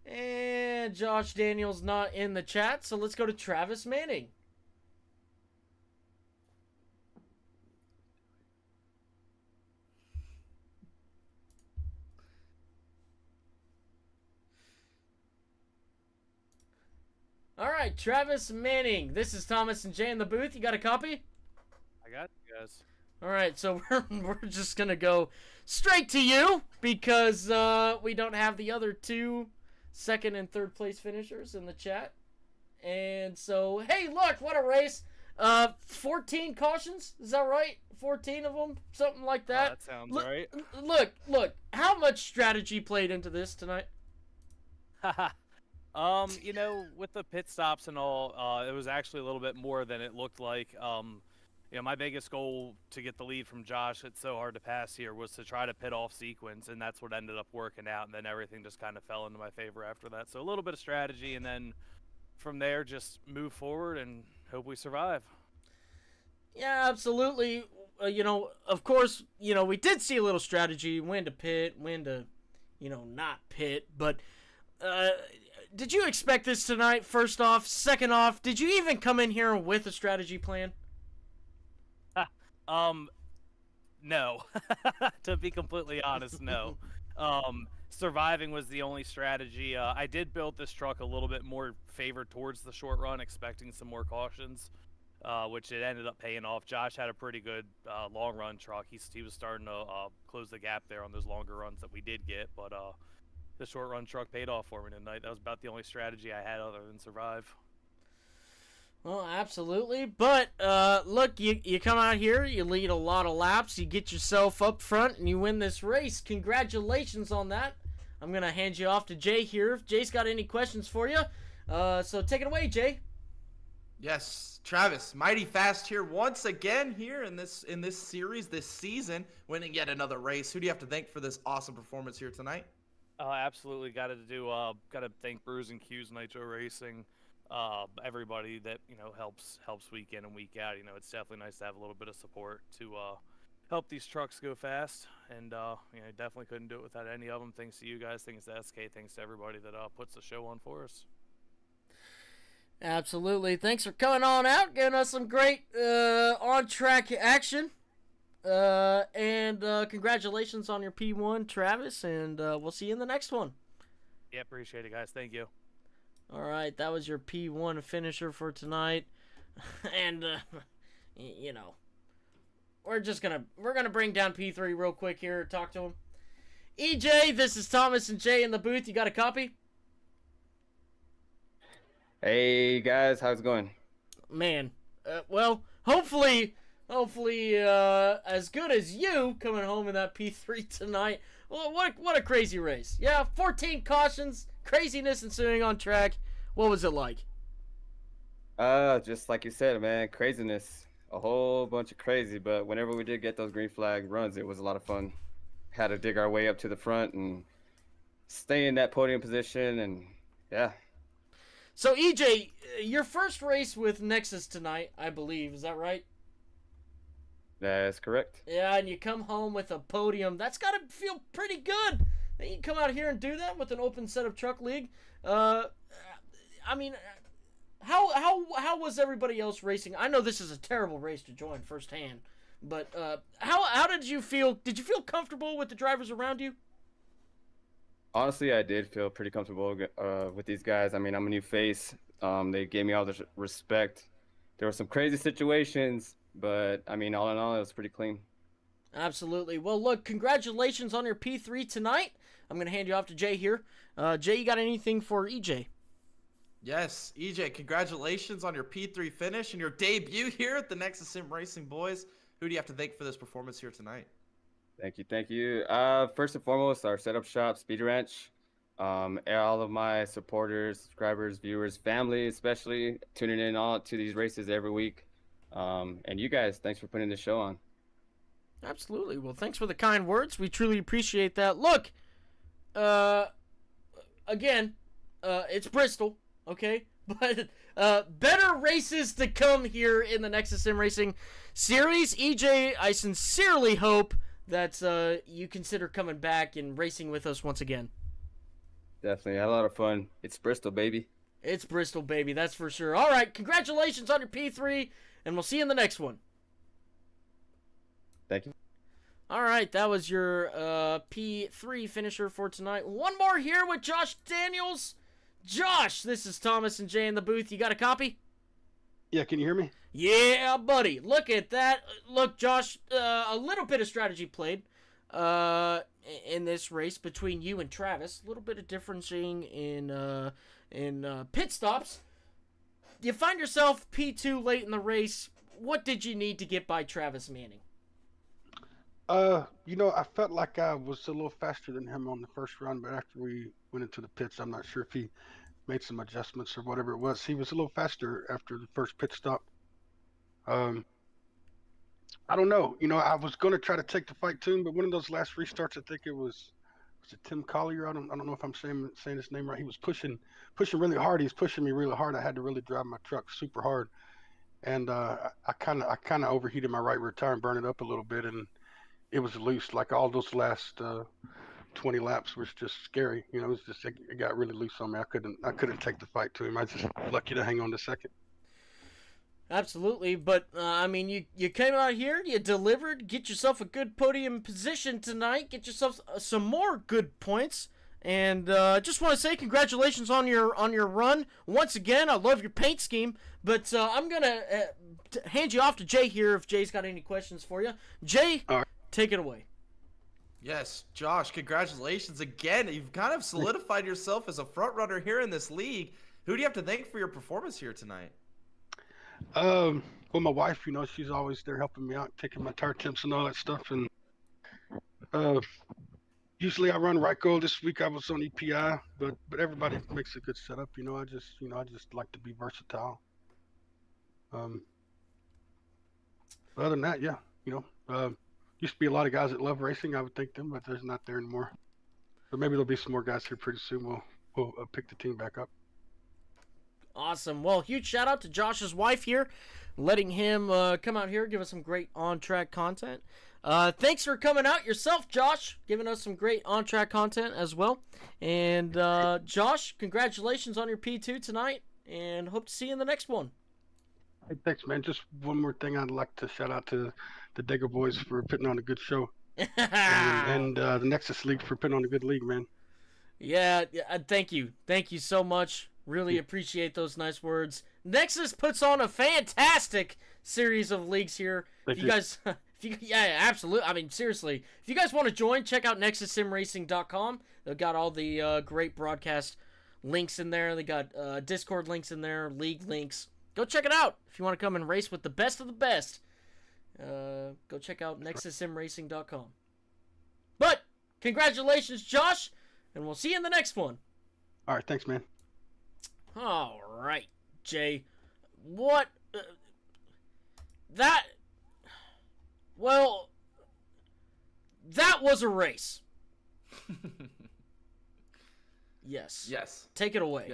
And Josh Daniels not in the chat, so let's go to Travis Manning. All right, Travis Manning. This is Thomas and Jay in the booth. You got a copy? I got you guys. All right, so we're just going to go straight to you because we don't have the other 2 second and third place finishers in the chat. And so, hey, look, what a race. 14 cautions, is that right? 14 of them, something like that. Oh, that sounds right. Look, how much strategy played into this tonight? You know, with the pit stops and all, it was actually a little bit more than it looked like. You know, my biggest goal to get the lead from Josh, it's so hard to pass here, was to try to pit off sequence, and that's what ended up working out, and then everything just kind of fell into my favor after that. So a little bit of strategy, and then from there, just move forward and hope we survive. Yeah, absolutely. You know, of course, you know, we did see a little strategy, when to pit, when to, you know, not pit, but did you expect this tonight, first off? Second off, did you even come in here with a strategy plan? No. To be completely honest, no. Surviving was the only strategy. I did build this truck a little bit more favored towards the short run, expecting some more cautions, which it ended up paying off. Josh had a pretty good long run truck. He was starting to close the gap there on those longer runs that we did get, but the short run truck paid off for me tonight. That was about the only strategy I had other than survive. Well, absolutely. But, look, you come out here, you lead a lot of laps, you get yourself up front, and you win this race. Congratulations on that. I'm going to hand you off to Jay here if Jay's got any questions for you. So take it away, Jay. Yes, Travis, mighty fast here once again here in this series, this season, winning yet another race. Who do you have to thank for this awesome performance here tonight? Absolutely got to thank Brews and Q's Nitro Racing. Everybody that, you know, helps week in and week out. You know, it's definitely nice to have a little bit of support to help these trucks go fast, and you know, definitely couldn't do it without any of them. Thanks to you guys, thanks to SK, thanks to everybody that puts the show on for us. Absolutely. Thanks for coming on out, giving us some great on-track action. And congratulations on your P1, Travis, and we'll see you in the next one. Yeah, appreciate it, guys. Thank you. All right, that was your P1 finisher for tonight. And, you know, we're gonna bring down P3 real quick here, talk to him. EJ, this is Thomas and Jay in the booth. You got a copy? Hey guys, how's it going? Man, well, hopefully, as good as you coming home in that P3 tonight. Well, what a crazy race. Yeah, 14 cautions, craziness ensuing on track. What was it like? Just like you said, man, craziness. A whole bunch of crazy, but whenever we did get those green flag runs, it was a lot of fun. Had to dig our way up to the front and stay in that podium position, and yeah. So, EJ, your first race with Nexus tonight, I believe. Is that right? That's correct. Yeah, and you come home with a podium. That's got to feel pretty good. That you come out here and do that with an open setup truck league. I mean, how was everybody else racing? I know this is a terrible race to join firsthand, but how did you feel? Did you feel comfortable with the drivers around you? Honestly, I did feel pretty comfortable with these guys. I mean, I'm a new face. They gave me all the respect. There were some crazy situations, but I mean, all in all, it was pretty clean. Absolutely. Well, look, congratulations on your P3 tonight. I'm going to hand you off to Jay here. Jay, you got anything for EJ? Yes, EJ, congratulations on your P3 finish and your debut here at the Nexus Sim Racing Boys. Who do you have to thank for this performance here tonight? Thank you, thank you. First and foremost, our setup shop, Speed Ranch. And all of my supporters, subscribers, viewers, family, especially tuning in all to these races every week. And you guys, thanks for putting the show on. Absolutely. Well, thanks for the kind words. We truly appreciate that. Look, again, it's Bristol, okay? But better races to come here in the Nexus Sim Racing Series. EJ, I sincerely hope that you consider coming back and racing with us once again. Definitely had a lot of fun. It's Bristol, baby. It's Bristol, baby, that's for sure. All right, congratulations on your P3, and we'll see you in the next one. Thank you. All right, that was your P3 finisher for tonight. One more here with Josh Daniels. Josh, this is Thomas and Jay in the booth. You got a copy? Yeah, can you hear me? Yeah, buddy. Look at that. Look, Josh, a little bit of strategy played in this race between you and Travis. A little bit of differencing in pit stops. You find yourself P2 late in the race. What did you need to get by Travis Manning? I felt like I was a little faster than him on the first run, but after we went into the pits, I'm not sure if he made some adjustments or whatever it was. He was a little faster after the first pit stop. I don't know. I was going to try to take the fight to him, but one of those last restarts, I think was it Tim Collier? I don't know if I'm saying his name right. He was pushing really hard. He's pushing me really hard. I had to really drive my truck super hard, and I kind of overheated my right rear tire and burned it up a little bit, and it was loose. Like all those last 20 laps was just scary. It got really loose on me. I couldn't take the fight to him. I was just lucky to hang on to second. Absolutely, but you came out here, you delivered, get yourself a good podium position tonight, get yourself some more good points, and just want to say congratulations on your run once again. I love your paint scheme, but I'm gonna hand you off to Jay here if Jay's got any questions for you. Jay, take it away. Yes, Josh, congratulations again. You've kind of solidified yourself as a front runner here in this league. Who do you have to thank for your performance here tonight? Well, my wife, she's always there helping me out, taking my tire temps and all that stuff. And usually I run Ryko. This week I was on EPI, but everybody makes a good setup. I just like to be versatile. Other than that, yeah, used to be a lot of guys that love racing. I would thank them, but there's not there anymore. But maybe there'll be some more guys here pretty soon. We'll pick the team back up. Awesome. Well, huge shout out to Josh's wife here, letting him come out here, give us some great on-track content. Thanks for coming out yourself, Josh, giving us some great on-track content as well. And Josh, congratulations on your P2 tonight, and hope to see you in the next one. Hey, thanks, man. Just one more thing, I'd like to shout out to the Dagger Boys for putting on a good show, and the Nexus League for putting on a good league, man. Yeah, thank you so much. Really appreciate those nice words. Nexus puts on a fantastic series of leagues here. Thank you. Guys, yeah, absolutely. Seriously, if you guys want to join, check out nexussimracing.com. They've got all the great broadcast links in there. They got Discord links in there, league links. Go check it out if you want to come and race with the best of the best. Go check out nexussimracing.com. But congratulations, Josh, and we'll see you in the next one. All right, thanks, man. All right, Jay. What? That was a race. Yes. Yes. Take it away.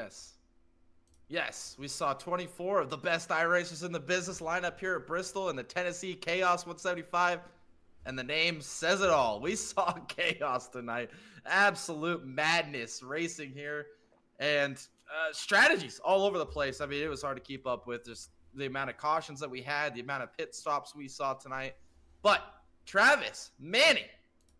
Yes, we saw 24 of the best iRacers in the business line up here at Bristol in the Tennessee Chaos 175, and the name says it all. We saw chaos tonight. Absolute madness racing here, and strategies all over the place. It was hard to keep up with just the amount of cautions that we had, the amount of pit stops we saw tonight. But Travis Manning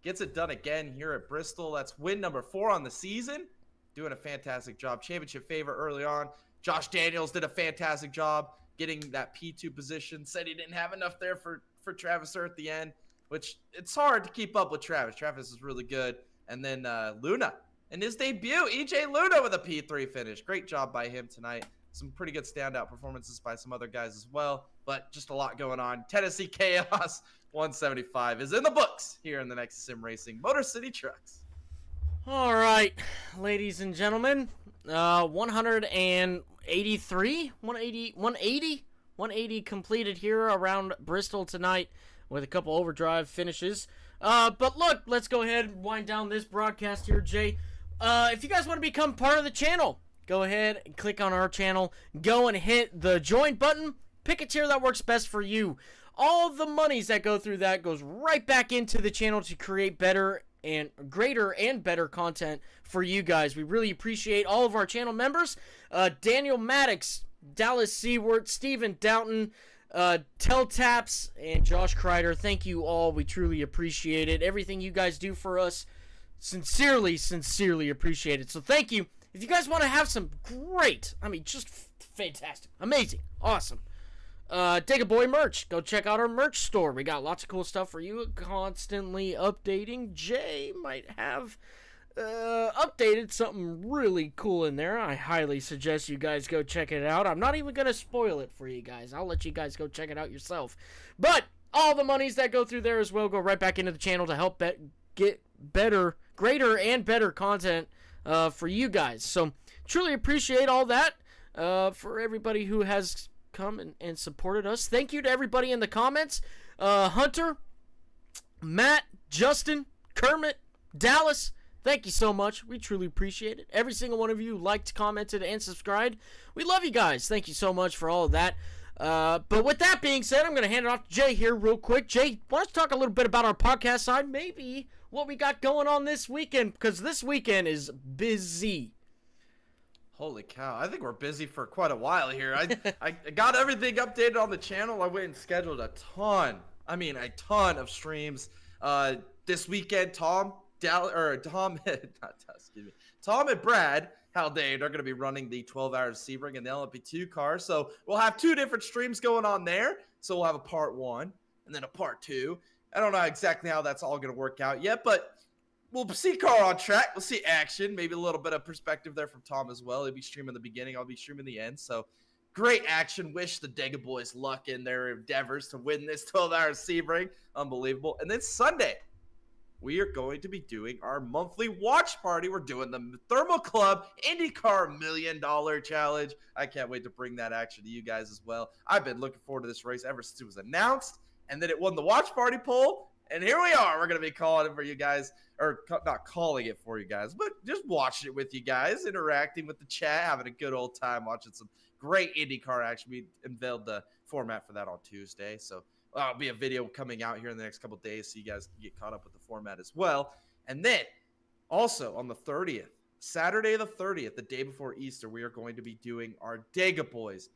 gets it done again here at Bristol. That's win number 4 on the season. Doing a fantastic job. Championship favorite early on. Josh Daniels did a fantastic job getting that P2 position. Said he didn't have enough there for Travis at the end, which it's hard to keep up with Travis. Travis is really good. And then Luna in his debut, EJ Luna with a P3 finish. Great job by him tonight. some pretty good standout performances by some other guys as well, but just a lot going on. Tennessee Chaos 175 is in the books here in the Nexus Sim Racing Motor City Trucks. All right, ladies and gentlemen, 183, 180 completed here around Bristol tonight with a couple overdrive finishes. But look, let's go ahead and wind down this broadcast here, Jay. If you guys want to become part of the channel, go ahead and click on our channel. Go and hit the join button. Pick a tier that works best for you. All the monies that go through that goes right back into the channel to create better and greater and better content for you guys. We really appreciate all of our channel members. Daniel Maddox, Dallas Seward, Stephen Downton, Teltaps, and Josh Kreider. Thank you all. We truly appreciate it. Everything you guys do for us, sincerely appreciate it. So thank you. If you guys want to have some great, just fantastic, amazing, awesome Dega Boy merch, go check out our merch store. We got lots of cool stuff for you, constantly updating. Jay might have updated something really cool in there. I highly suggest you guys go check it out. I'm not even going to spoil it for you guys. I'll let you guys go check it out yourself. But all the monies that go through there as well go right back into the channel to help get better, greater, and better content for you guys. So truly appreciate all that for everybody who has come and supported us. Thank you to everybody in the comments. Hunter, Matt, Justin, Kermit, Dallas, thank you so much. We truly appreciate it. Every single one of you liked, commented, and subscribed. We love you guys. Thank you so much for all of that. But with that being said, I'm going to hand it off to Jay here real quick. Jay, why don't you talk a little bit about our podcast side, maybe what we got going on this weekend, because this weekend is busy. Holy cow, I think we're busy for quite a while here. I got everything updated on the channel. I went and scheduled a ton of streams. This weekend, Tom and Brad Haldane are going to be running the 12-hour Sebring and the LMP2 car. So we'll have two different streams going on there. So we'll have a part 1 and then a part 2. I don't know exactly how that's all going to work out yet, but we'll see car on track. We'll see action. Maybe a little bit of perspective there from Tom as well. He'll be streaming the beginning. I'll be streaming the end. So great action. Wish the Dega Boys luck in their endeavors to win this 12-hour Sebring. Unbelievable. And then Sunday, we are going to be doing our monthly watch party. We're doing the Thermal Club IndyCar $1 Million Challenge. I can't wait to bring that action to you guys as well. I've been looking forward to this race ever since it was announced, and then it won the watch party poll, and here we are. We're going to be calling it for you guys, or not calling it for you guys, but just watching it with you guys, interacting with the chat, having a good old time, watching some great IndyCar action. We unveiled the format for that on Tuesday, so there'll be a video coming out here in the next couple of days so you guys can get caught up with the format as well. And then also on the 30th, Saturday the 30th, the day before Easter, we are going to be doing our Dega Boys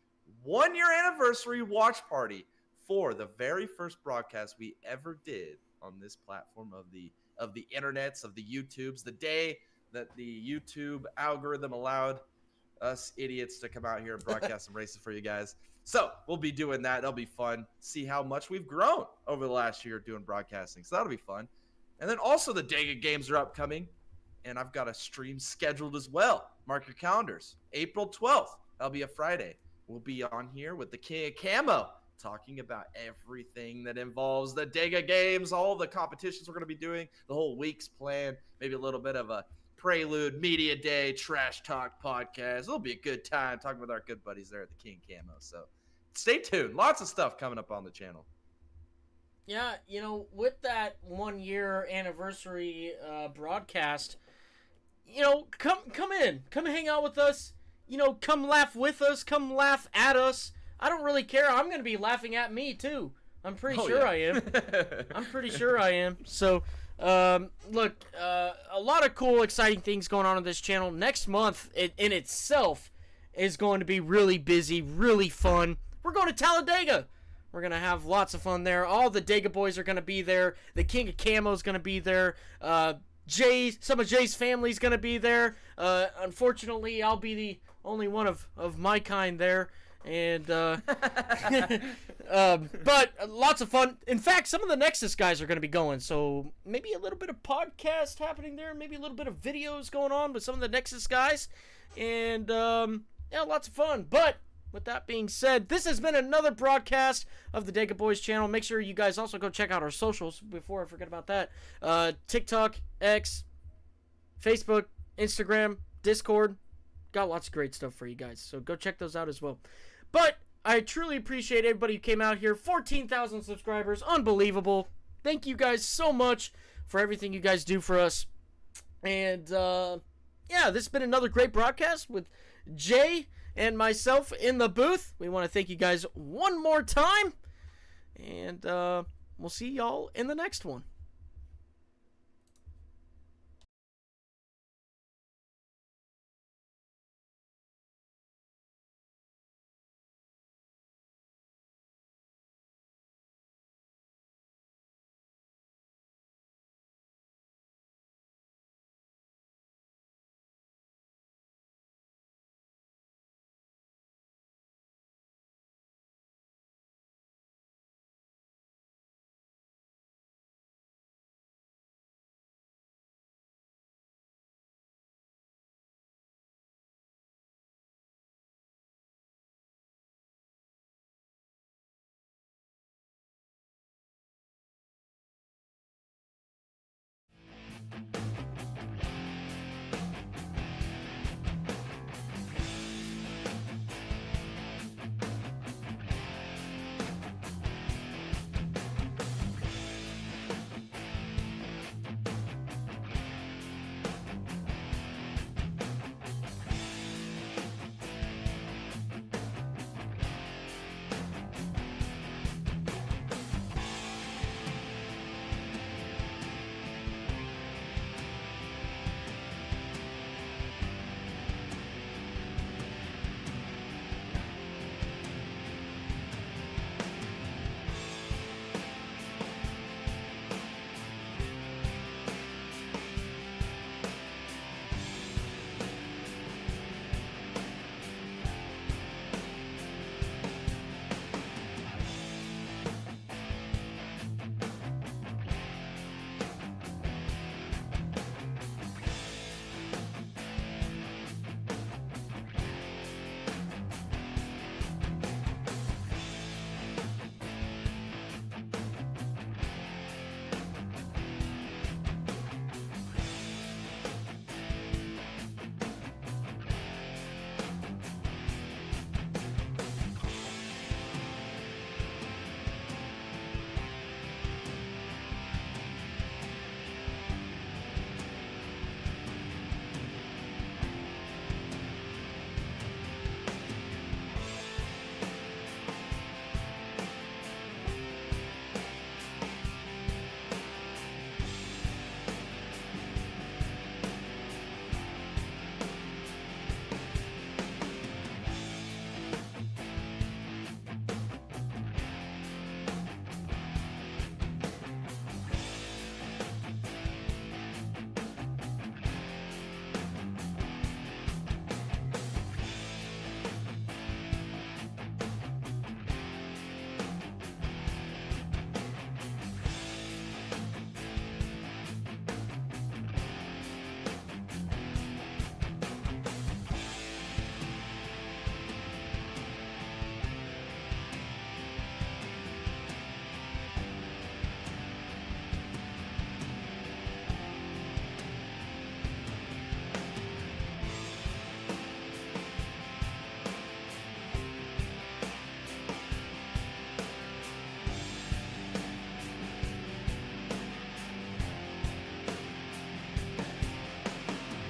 1-year anniversary watch party for the very first broadcast we ever did on this platform of the internets, of the YouTubes, the day that the YouTube algorithm allowed us idiots to come out here and broadcast some races for you guys. So we'll be doing that. It'll be fun. See how much we've grown over the last year doing broadcasting. So that'll be fun. And then also the Dega games are upcoming, and I've got a stream scheduled as well. Mark your calendars. April 12th. That'll be a Friday. We'll be on here with the King of Camo, talking about everything that involves the Dega games, all the competitions we're going to be doing, the whole week's plan, maybe a little bit of a prelude media day trash talk podcast. It'll be a good time talking with our good buddies there at the King Camo. So stay tuned. Lots of stuff coming up on the channel. Yeah, with that 1-year anniversary broadcast, come in, come hang out with us, come laugh with us, come laugh at us. I don't really care. I'm going to be laughing at me too. I'm pretty sure I am. I'm pretty sure I am. So, look, a lot of cool, exciting things going on this channel. Next month in itself is going to be really busy, really fun. We're going to Talladega. We're going to have lots of fun there. All the Dega Boys are going to be there. The King of Camo is going to be there. Some of Jay's family is going to be there. Unfortunately, I'll be the only one of my kind there. And but lots of fun. In fact, some of the Nexus guys are going to be going, so maybe a little bit of podcast happening there, maybe a little bit of videos going on with some of the Nexus guys. And yeah, lots of fun. But with that being said, this has been another broadcast of the Dega Boys channel. Make sure you guys also go check out our socials before I forget about that. TikTok, X, Facebook, Instagram, Discord. Got lots of great stuff for you guys, so go check those out as well. But I truly appreciate everybody who came out here. 14,000 subscribers. Unbelievable. Thank you guys so much for everything you guys do for us. And, yeah, this has been another great broadcast with Jay and myself in the booth. We want to thank you guys one more time. And we'll see y'all in the next one.